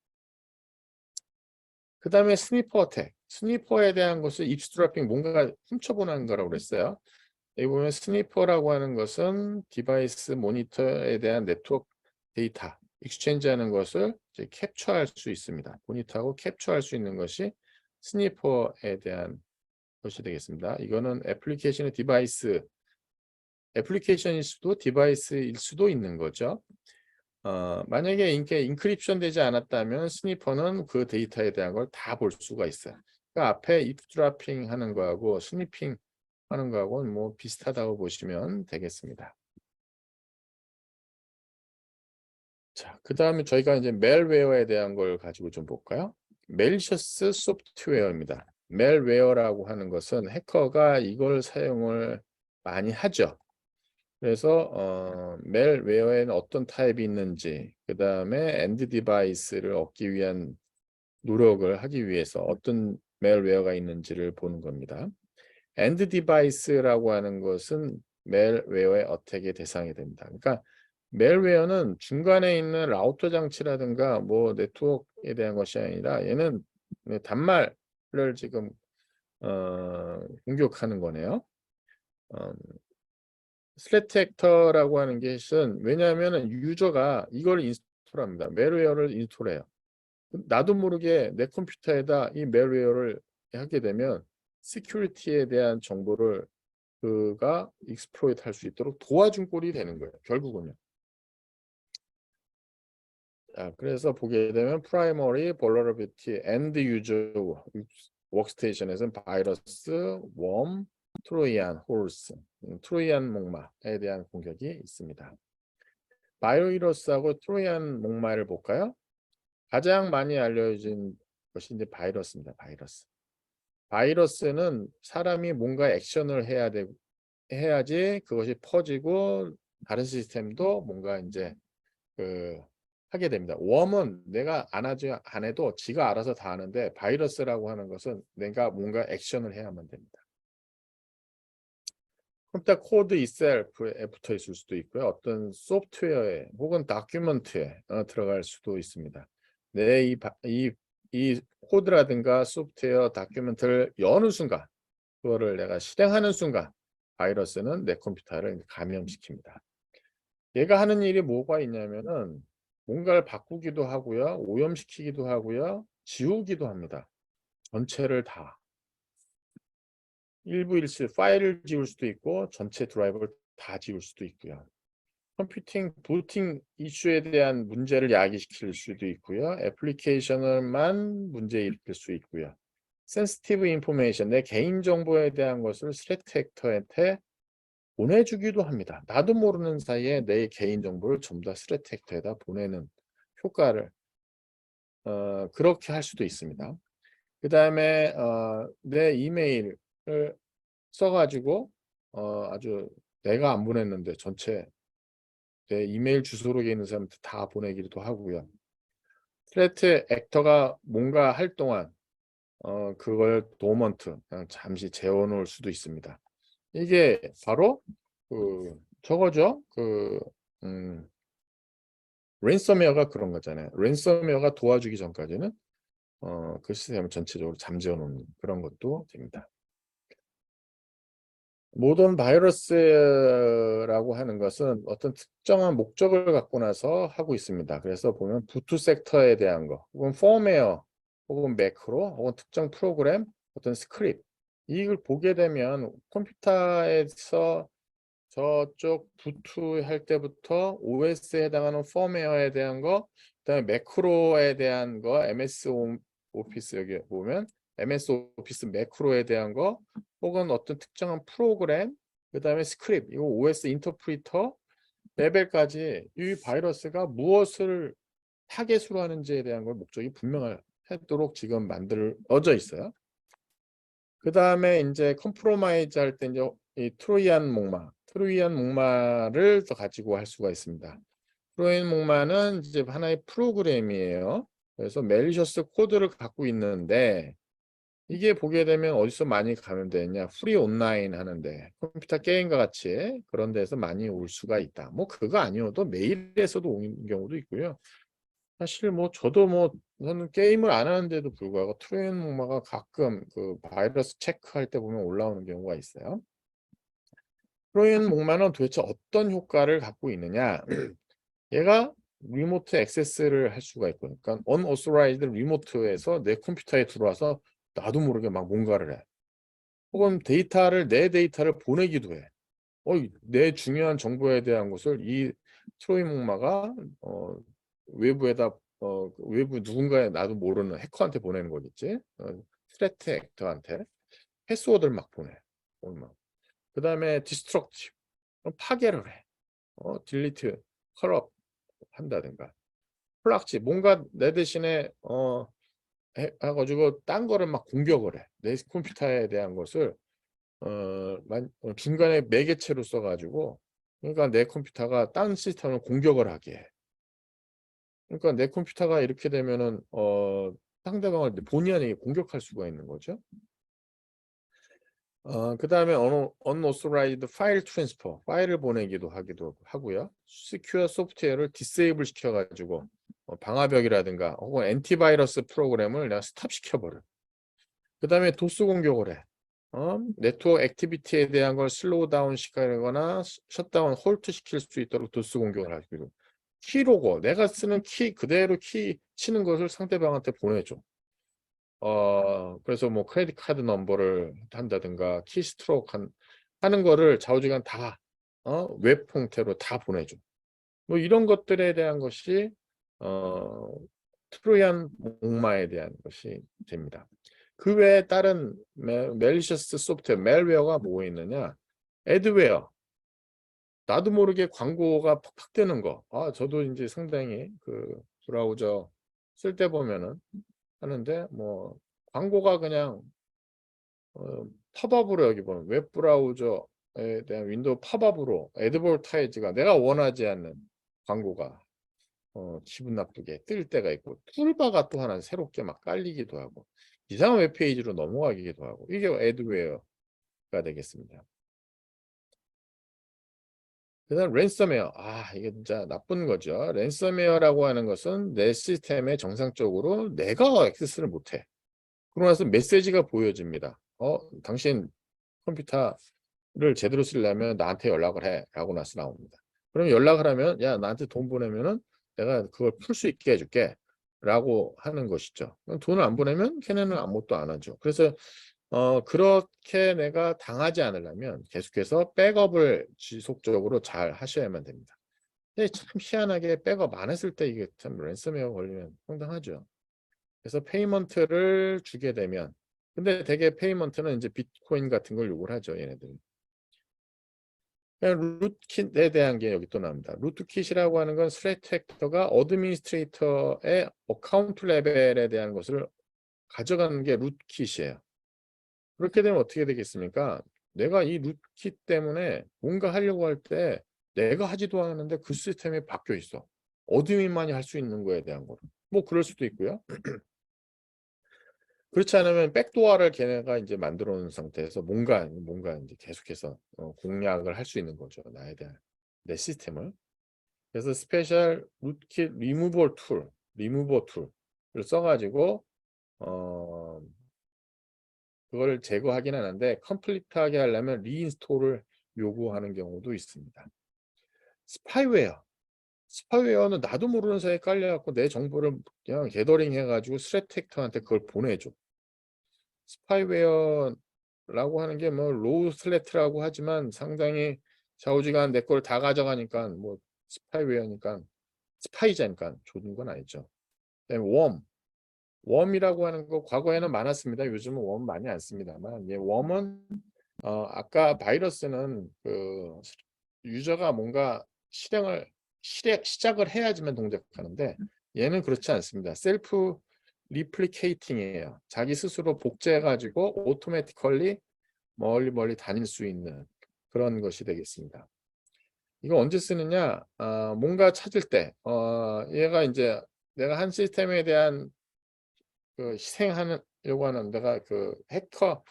그 다음에 스니퍼 어택. 스니퍼에 대한 것을 입스트래핑 뭔가 훔쳐보는 거라고 그랬어요. 여기 보면 스니퍼라고 하는 것은 디바이스 모니터에 대한 네트워크 데이터 익스체인지 하는 것을 이제 캡처할 수 있습니다. 모니터하고 캡처할 수 있는 것이 스니퍼에 대한 것이 되겠습니다. 이거는 애플리케이션의 애플리케이션일 수도 디바이스일 수도 있는 거죠. 만약에 이게 인크립션 되지 않았다면 스니퍼는 그 데이터에 대한 걸 다 볼 수가 있어요. 그 앞에 이프드라핑 하는 거하고 스니핑 하는 거하고는 뭐 비슷하다고 보시면 되겠습니다. 자, 그 다음에 저희가 이제 멜웨어에 대한 걸 가지고 좀 볼까요? 멜리셔스 소프트웨어입니다. 멜웨어라고 하는 것은 해커가 이걸 사용을 많이 하죠. 그래서 멜웨어에는 어떤 타입이 있는지 그 다음에 엔드 디바이스를 얻기 위한 노력을 하기 위해서 어떤 멜웨어가 있는지를 보는 겁니다. 엔드 디바이스라고 하는 것은 멜웨어의 어택의 대상이 됩니다. 그러니까 멜웨어는 중간에 있는 라우터 장치라든가 뭐 네트워크에 대한 것이 아니라 얘는 단말을 지금 공격하는 거네요. 스레트 액터라고 하는 것은 왜냐하면 유저가 이걸 인스톨합니다. 멜웨어를 인스톨해요. 나도 모르게 내 컴퓨터에다 이 멜웨어를 하게 되면 시큐리티에 대한 정보를 그가 익스플로이트 할 수 있도록 도와준 꼴이 되는 거예요. 결국은요. 그래서 보게 되면 primary vulnerability end user workstation에서는 바이러스, 웜, 트로이안 호르스, 트로이안 목마에 대한 공격이 있습니다. 바이러스하고 트로이안 목마를 볼까요? 가장 많이 알려진 것이 이제 바이러스입니다. 바이러스는 사람이 뭔가 액션을 해야지 그것이 퍼지고 다른 시스템도 뭔가 이제 하게 됩니다. 웜은 내가 안 해도 지가 알아서 다 하는데 바이러스라고 하는 것은 내가 뭔가 액션을 해야만 됩니다. 컴퓨터 코드 itself에 붙어 있을 수도 있고요. 어떤 소프트웨어에 혹은 다큐멘트에 들어갈 수도 있습니다. 이 코드라든가 소프트웨어 다큐멘트를 여는 순간 그거를 내가 실행하는 순간 바이러스는 내 컴퓨터를 감염시킵니다. 얘가 하는 일이 뭐가 있냐면은 뭔가를 바꾸기도 하고요. 오염시키기도 하고요. 지우기도 합니다. 전체를 다. 일부 일시 파일을 지울 수도 있고 전체 드라이브를 다 지울 수도 있고요. 부팅 이슈에 대한 문제를 야기시킬 수도 있고요. 애플리케이션을만 문제 일으킬 수 있고요. 센시티브 인포메이션, 내 개인정보에 대한 것을 스레트 액터한테 보내주기도 합니다. 나도 모르는 사이에 내 개인정보를 전부 다 스레트 액터에다 보내는 효과를 그렇게 할 수도 있습니다. 그 다음에 내 이메일을 써가지고 아주 내가 안 보냈는데 전체 내 이메일 주소로 있는 사람한테 다 보내기도 하고요. 스레트 액터가 뭔가 할 동안 그걸 도먼트 그냥 잠시 재워놓을 수도 있습니다. 이게 바로 저거죠. 랜섬웨어가 그런 거잖아요. 랜섬웨어가 도와주기 전까지는 그 시스템을 전체적으로 잠재워 놓는 그런 것도 됩니다. 모던 바이러스라고 하는 것은 어떤 특정한 목적을 갖고 나서 하고 있습니다. 그래서 보면 부트 섹터에 대한 거, 혹은 펌웨어, 혹은 매크로, 혹은 특정 프로그램, 어떤 스크립트, 이걸 보게 되면 컴퓨터에서 저쪽 부트 할 때부터 OS에 해당하는 펌웨어에 대한 거, 그다음에 매크로에 대한 거, MS 오피스 여기 보면 MS 오피스 매크로에 대한 거, 혹은 어떤 특정한 프로그램, 그다음에 스크립트, 이거 OS 인터프리터 레벨까지 이 바이러스가 무엇을 타겟으로 하는지에 대한 걸 목적이 분명하도록 지금 만들어져 있어요. 그 다음에 이제 컴프로마이즈 할 때 이제 이 트로이안 목마를 더 가지고 할 수가 있습니다. 트로이안 목마는 이제 하나의 프로그램이에요. 그래서 멜리셔스 코드를 갖고 있는데, 이게 보게 되면 어디서 많이 가면 되냐, 프리 온라인 하는데 컴퓨터 게임과 같이 그런 데서 많이 올 수가 있다. 뭐 그거 아니어도 메일에서도 오는 경우도 있고요. 사실 뭐 저도 뭐 저는 게임을 안 하는데도 불구하고 트로이안 목마가 가끔 그 바이러스 체크할 때 보면 올라오는 경우가 있어요. 트로이안 목마는 도대체 어떤 효과를 갖고 있느냐? 얘가 리모트 액세스를 할 수가 있고, 그러니까 unauthorized 리모트에서 내 컴퓨터에 들어와서 나도 모르게 막 뭔가를 해. 혹은 내 데이터를 보내기도 해. 내 중요한 정보에 대한 것을 이 트로이 목마가 외부에다 외부 누군가에 나도 모르는 해커한테 보내는 거겠지. 스레트 액터한테 패스워드를 막 보내. 그 다음에 디스트럭티브, 파괴를 해. 딜리트, 컬업 한다든가. 플락지, 뭔가 내 대신에 해가지고 딴 거를 막 공격을 해. 내 컴퓨터에 대한 것을 중간에 매개체로 써가지고, 그러니까 내 컴퓨터가 딴 시스템을 공격을 하게 해. 그러니까 내 컴퓨터가 이렇게 되면은 상대방을 본의 아니게 공격할 수가 있는 거죠. 그 다음에 unauthorized 파일 트랜스퍼, 파일을 보내기도 하기도 하고요. 시큐어 소프트웨어를 디세이블 시켜가지고 방화벽이라든가 혹은 엔티바이러스 프로그램을 내가 스탑 시켜버려. 그 다음에 도스 공격을 해. 네트워크 액티비티에 대한 걸 슬로우 다운 시키거나 셧다운 홀트 시킬 수 있도록 도스 공격을 하기도. 키로고 내가 쓰는 키 그대로 키 치는 것을 상대방한테 보내줘. 그래서 뭐 크레딧 카드 넘버를 한다든가 키스트로크 하는 거를 좌우지간 다 웹 형태로 다 보내줘. 뭐 이런 것들에 대한 것이 트로이안 목마에 대한 것이 됩니다. 그 외에 다른 멜리셔스 소프트웨어, 멜웨어가 뭐 있느냐? 애드웨어. 나도 모르게 광고가 팍팍 뜨는 거. 저도 이제 상당히 그 브라우저 쓸 때 보면은 하는데, 뭐 광고가 그냥 팝업으로, 여기 보면 웹 브라우저에 대한 윈도우 팝업으로 애드버타이즈가 내가 원하지 않는 광고가 기분 나쁘게 뜰 때가 있고, 툴바가 또 하나 새롭게 막 깔리기도 하고 이상한 웹페이지로 넘어가기도 하고, 이게 애드웨어가 되겠습니다. 그다음 랜섬웨어. 이게 진짜 나쁜 거죠. 랜섬웨어라고 하는 것은 내 시스템에 정상적으로 내가 액세스를 못해. 그러고 나서 메시지가 보여집니다. 당신 컴퓨터를 제대로 쓰려면 나한테 연락을 해 라고 나서 나옵니다. 그럼 연락을 하면, 야, 나한테 돈 보내면은 내가 그걸 풀 수 있게 해줄게 라고 하는 것이죠. 돈을 안 보내면 걔네는 아무것도 안 하죠. 그래서 그렇게 내가 당하지 않으려면 계속해서 백업을 지속적으로 잘 하셔야만 됩니다. 근데 참 희한하게 백업 안 했을 때 이게 참 랜섬웨어 걸리면 황당하죠. 그래서 페이먼트를 주게 되면, 근데 대개 페이먼트는 이제 비트코인 같은 걸 요구를 하죠, 얘네들. 루트킷에 대한 게 여기 또 나옵니다. 루트킷이라고 하는 건 스레트 액터가 어드미니스트레이터의 어카운트 레벨에 대한 것을 가져가는 게 루트킷이에요. 그렇게 되면 어떻게 되겠습니까? 내가 이 루트킷 때문에 뭔가 하려고 할 때 내가 하지도 않았는데 그 시스템에 박혀 있어. 어드민만이 할 수 있는 거에 대한 거. 뭐 그럴 수도 있고요. 그렇지 않으면 백도어를 걔네가 이제 만들어 놓은 상태에서 뭔가 이제 계속해서 공략을 할 수 있는 거죠. 나에 대한 내 시스템을. 그래서 스페셜 루트킷 리무버 툴을 써가지고 그걸 제거하긴 하는데 컴플리트하게 하려면 리인스톨을 요구하는 경우도 있습니다. 스파이웨어는 나도 모르는 사이에 깔려갖고 내 정보를 그냥 게더링 해가지고 스트레트 액터한테 그걸 보내줘. 스파이웨어라고 하는 게 뭐 로우 슬래트라고 하지만 상당히 좌우지간 내 걸 다 가져가니까 뭐 스파이웨어니까 스파이자니까 좋은 건 아니죠. 그다음에 웜이라고 하는 거 과거에는 많았습니다. 요즘은 웜 많이 안 씁니다만, 웜은 아까 바이러스는 그 유저가 뭔가 시작을 해야지만 동작하는데 얘는 그렇지 않습니다. 셀프 리플리케이팅이에요. 자기 스스로 복제해 가지고 오토매티컬리 멀리 다닐 수 있는 그런 것이 되겠습니다. 이거 언제 쓰느냐? 뭔가 찾을 때 얘가 이제 내가 한 시스템에 대한 그 희생하려고 하는 내가 그 해커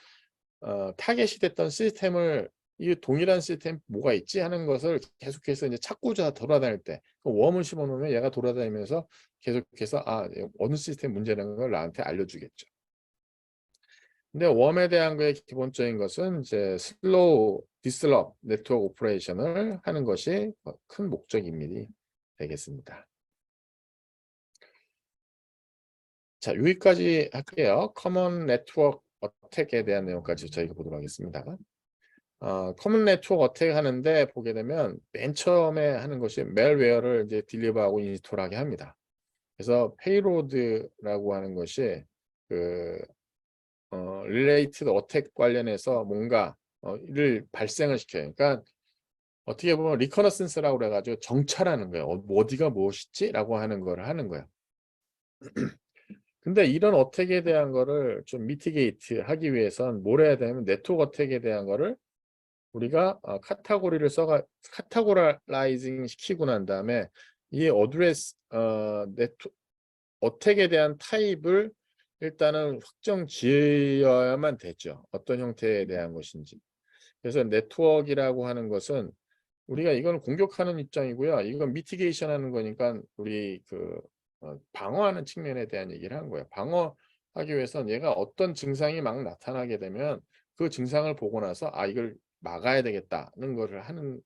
타겟이 됐던 시스템을 이 동일한 시스템 뭐가 있지 하는 것을 계속해서 이제 찾고자 돌아다닐 때 웜을 심어 놓으면 얘가 돌아다니면서 계속해서 어느 시스템 문제라는 걸 나한테 알려주겠죠. 근데 웜에 대한 거의 기본적인 것은 이제 슬로우 디스럽 네트워크 오퍼레이션을 하는 것이 큰 목적입니다. 되겠습니다. 자, 여기까지 할게요. 커먼 네트워크 어택에 대한 내용까지 저희가 보도록 하겠습니다. 커먼 네트워크 어택 하는데 보게 되면 맨 처음에 하는 것이 멜웨어를 이제 딜리버하고 인스톨하게 합니다. 그래서 페이로드라고 하는 것이 그 릴레이티드 어택 관련해서 뭔가 를 발생을 시켜요. 그러니까 어떻게 보면 리커너센스라고 그래가지고 정찰하는 거예요. 어디가 무엇이지? 라고 하는 거를 하는 거예요. 근데 이런 어택에 대한 거를 좀 미티게이트 하기 위해선 뭘 해야 되냐면 네트워크 어택에 대한 거를 우리가 카테고리를 카테고라이징 시키고 난 다음에 이 어드레스 어택에 대한 타입을 일단은 확정 지어야만 되죠. 어떤 형태에 대한 것인지. 그래서 네트워크라고 하는 것은 우리가 이건 공격하는 입장이고요. 이건 미티게이션 하는 거니까 우리 그 방어하는 측면에 대한 얘기를 한 거예요. 방어하기 위해서는 얘가 어떤 증상이 막 나타나게 되면 그 증상을 보고 나서 이걸 막아야 되겠다는 것을 하는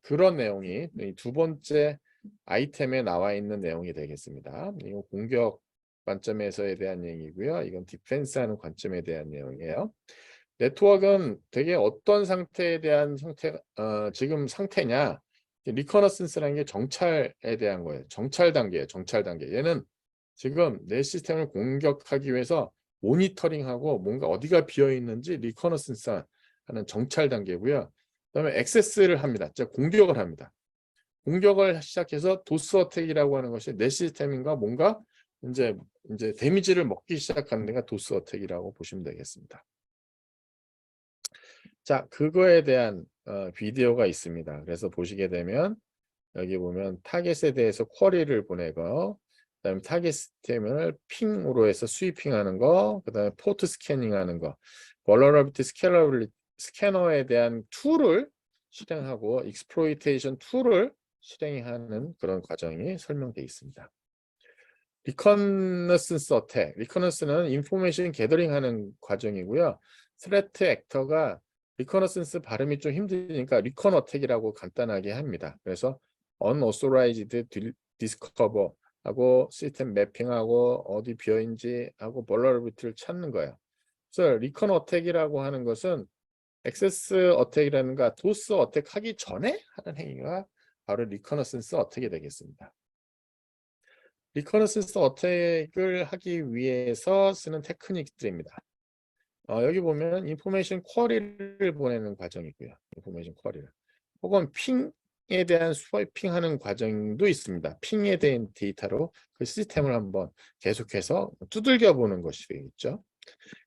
그런 내용이 두 번째 아이템에 나와 있는 내용이 되겠습니다. 이건 공격 관점에서에 대한 얘기고요. 이건 디펜스하는 관점에 대한 내용이에요. 네트워크는 되게 어떤 상태에 대한 지금 상태냐? 리커너센스라는 게 정찰에 대한 거예요. 정찰 단계예요. 정찰 단계. 얘는 지금 내 시스템을 공격하기 위해서 모니터링하고 뭔가 어디가 비어 있는지 리커너센스 하는 정찰 단계고요. 그다음에 액세스를 합니다. 즉 공격을 합니다. 공격을 시작해서 도스 어택이라고 하는 것이 내 시스템인가 뭔가 이제 데미지를 먹기 시작하는 데가 도스 어택이라고 보시면 되겠습니다. 자, 그거에 대한 비디오가 있습니다. 그래서 보시게 되면 여기 보면 타겟에 대해서 쿼리를 보내고 그다음에 타겟 시스템을 핑으로 해서 스위핑하는 거, 그다음에 포트 스캐닝하는 거, vulnerability 스캐너에 대한 툴을 실행하고 익스플로이테이션 툴을 실행하는 그런 과정이 설명되어 있습니다. 리커너센스 어택, 리커너스는 인포메이션 게더링 하는 과정이고요. 스레트 액터가 리커너센스 발음이 좀 힘드니까 리컨 어택이라고 간단하게 합니다. 그래서 unauthorized discover 하고 시스템 매핑하고 어디 비어있는지 하고 vulnerability를 찾는 거예요. 그래서 리컨 어택이라고 하는 것은 액세스 어택이라는가 도스 어택 하기 전에 하는 행위가 바로 리커너센스 어택이 되겠습니다. 리커너센스 어택을 하기 위해서 쓰는 테크닉들입니다. 여기 보면 인포메이션 쿼리를 보내는 과정이고요. 인포메이션 쿼리를. 혹은 핑에 대한 스와이핑하는 과정도 있습니다. 핑에 대한 데이터로 그 시스템을 한번 계속해서 두들겨 보는 것이 되겠죠.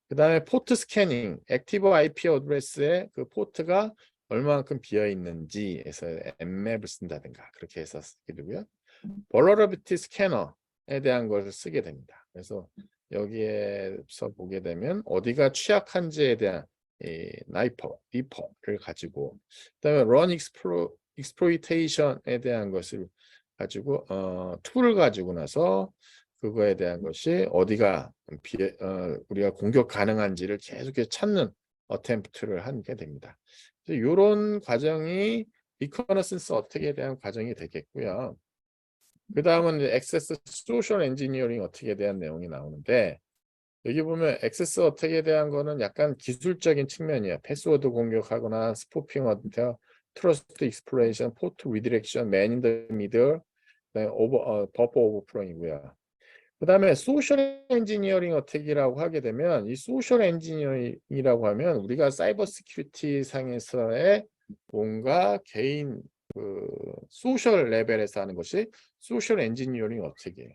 그 다음에 포트 스캐닝, 액티브 IP 어드레스의 그 포트가 얼마만큼 비어 있는지에서 엠맵을 쓴다든가 그렇게 해서 쓰게 되고요. vulnerability 스캐너에 대한 것을 쓰게 됩니다. 그래서 여기에서 보게 되면 어디가 취약한지에 대한 리퍼를 가지고 그다음에 run exploitation에 대한 것을 가지고 툴을 가지고 나서 그거에 대한 것이 어디가 우리가 공격 가능한지를 계속해서 찾는 어템프트를 하게 됩니다. 이런 과정이 리커너센스 어택에 대한 과정이 되겠고요. 그 다음은 액세스 소셜 엔지니어링 어택에 대한 내용이 나오는데, 여기 보면 액세스 어택에 대한 거는 약간 기술적인 측면이에요. 패스워드 공격하거나 스푸핑 어택, 트러스트 익스플로레이션, 포트 리디렉션, 맨 인 더 미들, 버퍼 오버플로잉이고요. 그 다음에 소셜 엔지니어링 어택이라고 하게 되면, 이 소셜 엔지니어링이라고 하면 우리가 사이버 시큐리티 상에서의 뭔가 개인 그 소셜 레벨에서 하는 것이 소셜 엔지니어링 어택이에요.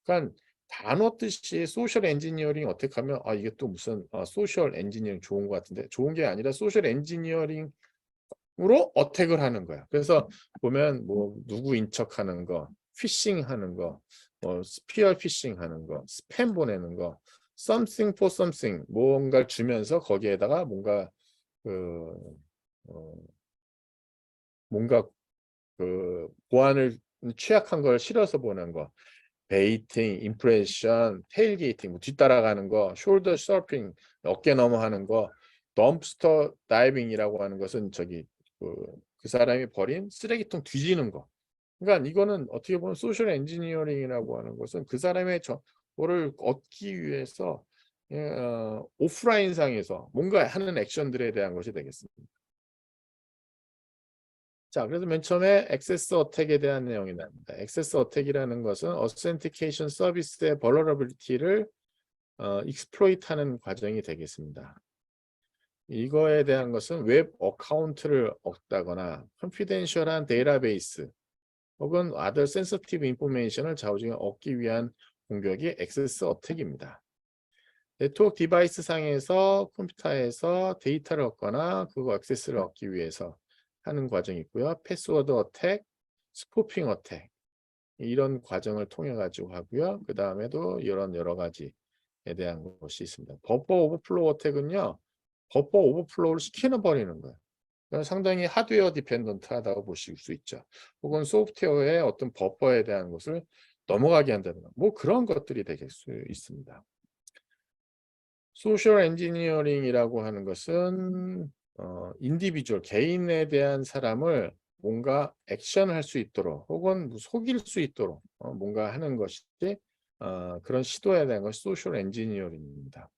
그러니까 단어 뜻이 소셜 엔지니어링 어택하면 이게 또 무슨 소셜 엔지니어링 좋은 것 같은데, 좋은 게 아니라 소셜 엔지니어링으로 어택을 하는 거야. 그래서 보면 뭐 누구 인척하는 거, 피싱하는 거, 스피어 피싱하는 거, 스팸 보내는 거, something for something 뭔가를 주면서 거기에다가 뭔가 그 뭔가 그 보안을 취약한 걸 실어서 보는 거, 베이팅, 임프레션, 테일게이팅, 뭐 뒤따라가는 거, 숄더 서핑, 어깨 넘어 하는 거, 덤프스터 다이빙이라고 하는 것은 그 사람이 버린 쓰레기통 뒤지는 거. 그러니까 이거는 어떻게 보면 소셜 엔지니어링이라고 하는 것은 그 사람의 저거를 얻기 위해서 오프라인 상에서 뭔가 하는 액션들에 대한 것이 되겠습니다. 자, 그래서 맨 처음에 액세스 어택에 대한 내용이 나옵니다. 액세스 어택이라는 것은 어센티케이션 서비스의 벌러러빌리티를 익스플로이트하는 과정이 되겠습니다. 이거에 대한 것은 웹 어카운트를 얻다거나 컨피덴셜한 데이터베이스 혹은 other sensitive information을 좌우지간 얻기 위한 공격이 액세스 어택입니다. 네트워크 디바이스 상에서 컴퓨터에서 데이터를 얻거나 그거 액세스를 얻기 위해서 하는 과정이 있고요. 패스워드 어택, 스푸핑 어택 이런 과정을 통해 가지고 하고요. 그 다음에도 이런 여러 가지에 대한 것이 있습니다. 버퍼 오버플로우 어택은요, 버퍼 오버플로우를 시켜 버리는 거예요. 상당히 하드웨어 디펜던트하다고 보실 수 있죠. 혹은 소프트웨어의 어떤 버퍼에 대한 것을 넘어가게 한다든가 뭐 그런 것들이 될 수 있습니다. 소셜 엔지니어링이라고 하는 것은 인디비주얼 개인에 대한 사람을 뭔가 액션할 수 있도록 혹은 속일 수 있도록 뭔가 하는 것이 그런 시도에 대한 것이 소셜 엔지니어링입니다.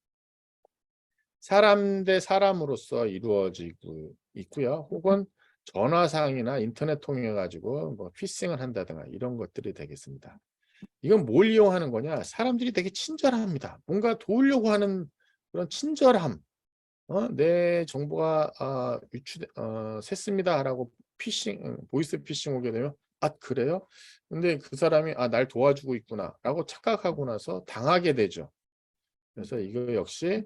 사람 대 사람으로서 이루어지고 있고요. 혹은 전화상이나 인터넷 통해 가지고 뭐 피싱을 한다든가 이런 것들이 되겠습니다. 이건 뭘 이용하는 거냐? 사람들이 되게 친절합니다. 뭔가 도우려고 하는 그런 친절함. 내 정보가 샜습니다라고 보이스 피싱 오게 되면 그래요? 근데 그 사람이 날 도와주고 있구나라고 착각하고 나서 당하게 되죠. 그래서 이거 역시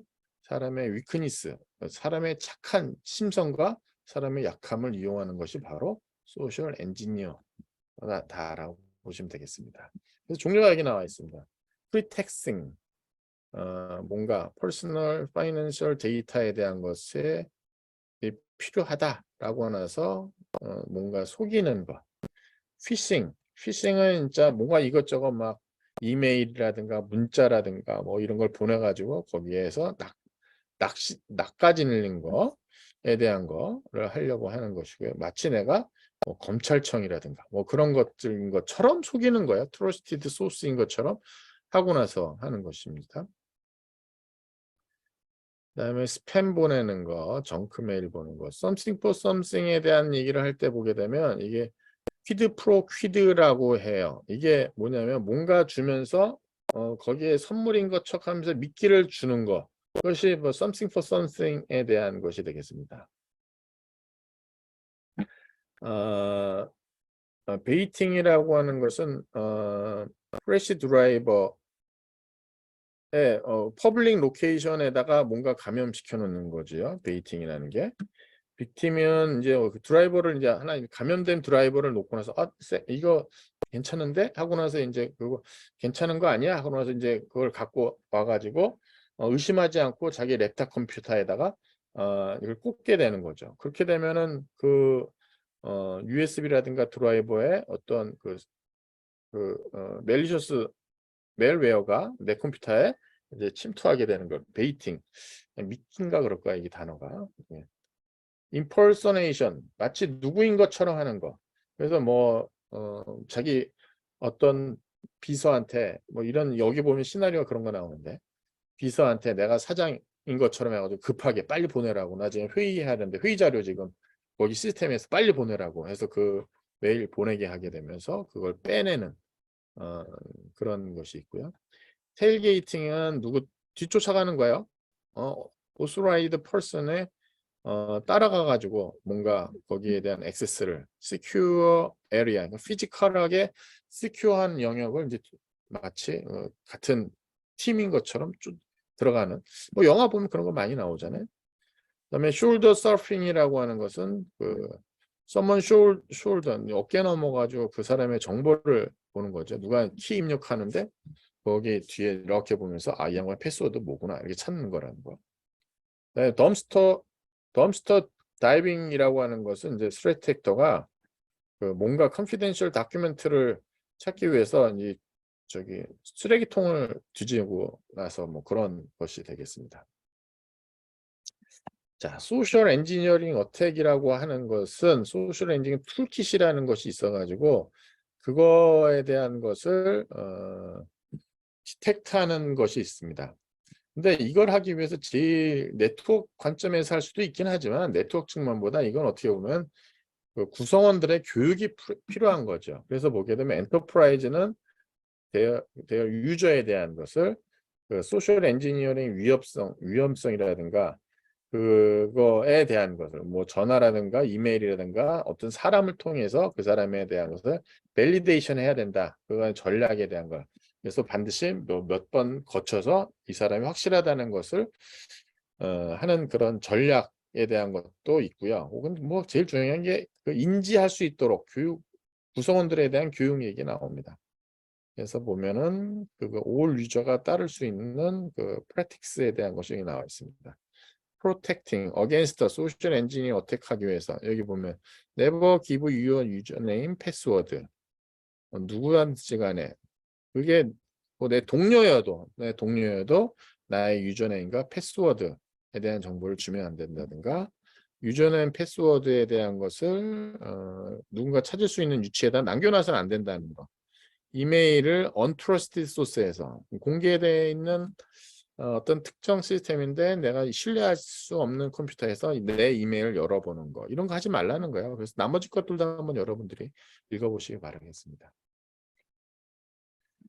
사람의 위크니스, 사람의 착한 심성과 사람의 약함을 이용하는 것이 바로 소셜 엔지니어다라고 보시면 되겠습니다. 그래서 종류가 여기 나와 있습니다. 프리텍싱, 뭔가 퍼스널 파이낸셜 데이터에 대한 것에 필요하다라고 나서 뭔가 속이는 것. 피싱은 진짜 뭔가 이것저것 막 이메일이라든가 문자라든가 뭐 이런 걸 보내가지고 거기에서 낚아지는 거에 대한 거를 하려고 하는 것이고요. 마치 내가 뭐 검찰청이라든가 뭐 그런 것들인 것처럼 속이는 거야. 트러스티드 소스인 것처럼 하고 나서 하는 것입니다. 그다음에 스팸 보내는 거, 정크 메일 보는 거, something for something에 대한 얘기를 할 때 보게 되면 이게 퀴드 프로 퀴드라고 해요. 이게 뭐냐면 뭔가 주면서 거기에 선물인 것 척하면서 미끼를 주는 거. 그것이 뭐 something for something에 대한 것이 되겠습니다. 베이팅이라고 하는 것은 프레시 드라이버의 퍼블릭 로케이션에다가 뭔가 감염시켜 놓는 거지요. 베이팅이라는 게. 빅팀은 이제 그 드라이버를 이제 하나 감염된 드라이버를 놓고 나서 이거 괜찮은데 하고 나서 이제 그거 괜찮은 거 아니야 하고 나서 이제 그걸 갖고 와가지고 의심하지 않고 자기 랩탑 컴퓨터에다가 이걸 꽂게 되는 거죠. 그렇게 되면은 그 USB라든가 드라이버에 어떤 멜리셔스 멜웨어가 내 컴퓨터에 이제 침투하게 되는 걸 베이팅, 미팅가 그럴 거야 이 단어가. impersonation, 마치 누구인 것처럼 하는 거. 그래서 뭐 자기 어떤 비서한테 뭐 이런 여기 보면 시나리오가 그런 거 나오는데 비서한테 내가 사장인 것처럼 해가지고 급하게 빨리 보내라고 나중에 회의해야 되는데 회의 자료 지금 거기 시스템에서 빨리 보내라고 해서 그 메일 보내게 하게 되면서 그걸 빼내는 그런 것이 있고요. 테일게이팅은 누구 뒤쫓아가는 거예요. 오스라이드 퍼슨에 따라가 가지고 뭔가 거기에 대한 액세스를 시큐어 에리아, 피지컬하게 시큐어한 영역을 이제 마치 같은 팀인 것처럼 쭉 들어가는 뭐 영화 보면 그런 거 많이 나오잖아요. 그다음에 숄더 서핑이라고 하는 것은 그 someone shoulder 어깨 넘어가지고 그 사람의 정보를 보는 거죠. 누가 키 입력하는데 거기 뒤에 이렇게 보면서 아, 이 양반의 패스워드 뭐구나 이렇게 찾는 거라는 거. 그다음에 덤스터 다이빙이라고 하는 것은 이제 스트레이트 액터가 그 뭔가 컨피덴셜 다큐멘트를 찾기 위해서 이 저기 쓰레기통을 뒤지고 나서 뭐 그런 것이 되겠습니다. 자, 소셜 엔지니어링 어택이라고 하는 것은 소셜 엔지니어링 툴킷이라는 것이 있어가지고 그거에 대한 것을 디텍트하는 것이 있습니다. 근데 이걸 하기 위해서 제일 네트워크 관점에서 할 수도 있긴 하지만 네트워크 측면보다 이건 어떻게 보면 그 구성원들의 교육이 필요한 거죠. 그래서 보게 되면 엔터프라이즈는 대여 유저에 대한 것을 그 소셜 엔지니어링 위험성이라든가 그거에 대한 것을 뭐 전화라든가 이메일이라든가 어떤 사람을 통해서 그 사람에 대한 것을 밸리데이션 해야 된다. 그건 전략에 대한 걸. 그래서 반드시 몇 번 거쳐서 이 사람이 확실하다는 것을 하는 그런 전략에 대한 것도 있고요. 혹은 뭐 제일 중요한 게 그 인지할 수 있도록 교육 구성원들에 대한 교육 얘기 나옵니다. 그래서 보면은 그거 올 유저가 따를 수 있는 그 프랙티스에 대한 것이 나와 있습니다. protecting against social engineering 어택하기 위해서 여기 보면 never give your username password 누구한테 간에 그게 뭐 내 동료여도 나의 유저네임과 패스워드에 대한 정보를 주면 안 된다든가 유저네임 패스워드에 대한 것을 누군가 찾을 수 있는 위치에다 남겨놔서는 안 된다는 거. 이메일을 untrusted source에서 공개되어 있는 어떤 특정 시스템인데 내가 신뢰할 수 없는 컴퓨터에서 내 이메일을 열어보는 거 이런 거 하지 말라는 거예요. 그래서 나머지 것들도 한번 여러분들이 읽어보시기 바라겠습니다.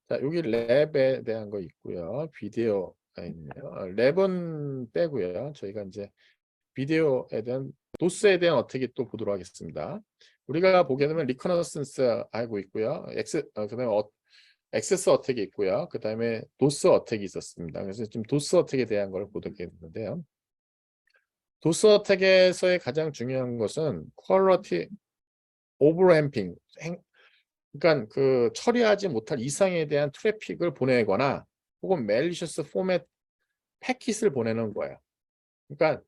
자, 여기 랩에 대한 거 있고요. 비디오가 있네요. 랩은 빼고요. 저희가 이제 비디오에 대한 도스에 대한 어택이 또 보도록 하겠습니다. 우리가 보게 되면 리커너센스 알고 있고요. 그다음에 액세스 어택이 있고요. 그 다음에 도스 어택이 있었습니다. 그래서 지금 도스 어택에 대한 걸 보도록 했는데요. 도스 어택에서의 가장 중요한 것은 퀄리티 오버램핑, 그러니까 그 처리하지 못할 이상에 대한 트래픽을 보내거나 혹은 멜리셔스 포맷 패킷을 보내는 거예요. 그러니까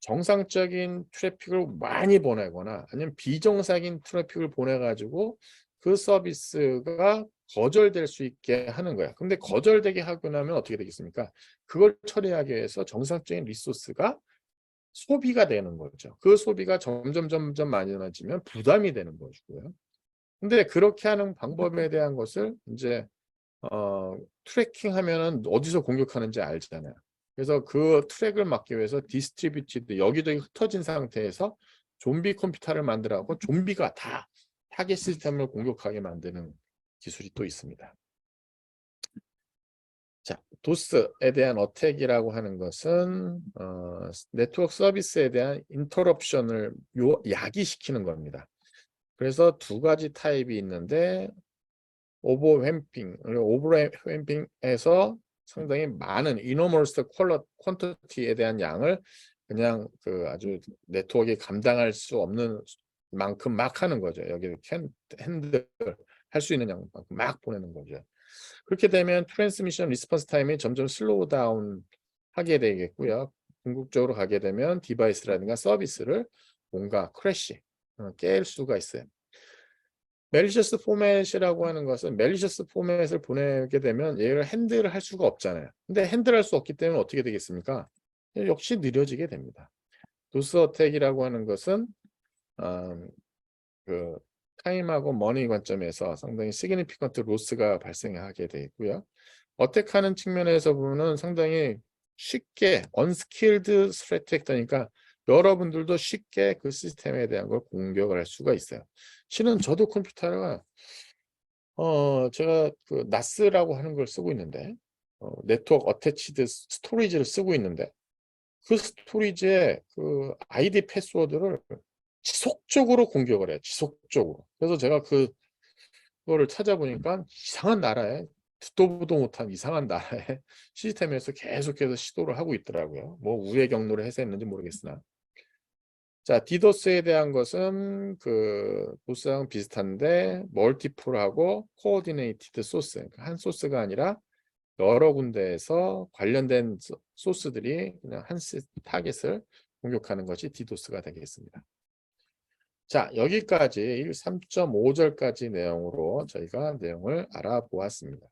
정상적인 트래픽을 많이 보내거나 아니면 비정상인 트래픽을 보내가지고 그 서비스가 거절될 수 있게 하는 거야. 근데 거절되게 하고 나면 어떻게 되겠습니까? 그걸 처리하기 위해서 정상적인 리소스가 소비가 되는 거죠. 그 소비가 점점 많아지면 부담이 되는 것이고요. 근데 그렇게 하는 방법에 대한 것을 이제 트래킹 하면은 어디서 공격하는지 알잖아요. 그래서 그 트랙을 막기 위해서 디스트리뷰티드 여기저기 흩어진 상태에서 좀비 컴퓨터를 만들어갖고 좀비가 다 타겟 시스템을 공격하게 만드는 기술이 또 있습니다. 자, 도스에 대한 어택이라고 하는 것은 네트워크 서비스에 대한 인터럽션을 야기시키는 겁니다. 그래서 두 가지 타입이 있는데 오버램핑에서 상당히 많은 이노머스 퀀티티에 대한 양을 그냥 그 아주 네트워크에 감당할 수 없는 만큼 막 하는 거죠. 여기 핸들 할 수 있는 양만큼 막 보내는 거죠. 그렇게 되면 트랜스미션 리스폰스 타임이 점점 슬로우 다운 하게 되겠고요. 궁극적으로 가게 되면 디바이스라든가 서비스를 뭔가 크래시 깰 수가 있어요. 멜리셔스 포맷이라고 하는 것은 멜리셔스 포맷을 보내게 되면 얘를 핸들을 할 수가 없잖아요. 근데 핸들할 수 없기 때문에 어떻게 되겠습니까? 역시 느려지게 됩니다. 도스 어택이라고 하는 것은 그 타임하고 머니 관점에서 상당히 시그니피컨트 로스가 발생하게 되고요. 어택하는 측면에서 보면 상당히 쉽게 언스킬드 스트레트 액터니까 여러분들도 쉽게 그 시스템에 대한 걸 공격을 할 수가 있어요. 실은 저도 컴퓨터가 제가 그 나스라고 하는 걸 쓰고 있는데 네트워크 어태치드 스토리지를 쓰고 있는데 그 스토리지에 그 아이디 패스워드를 지속적으로 공격을 해요. 지속적으로. 그래서 제가 그거를 찾아보니까 이상한 나라에 듣도 보도 못한 이상한 나라의 시스템에서 계속해서 시도를 하고 있더라고요. 뭐 우회 경로를 해서 했는지 모르겠으나. 자, 디도스에 대한 것은 그 도스랑 비슷한데 멀티플하고 코어디네이티드 소스. 그러니까 한 소스가 아니라 여러 군데에서 관련된 소스들이 그냥 한 타겟을 공격하는 것이 디도스가 되겠습니다. 자, 여기까지 3.5절까지 내용으로 저희가 내용을 알아보았습니다.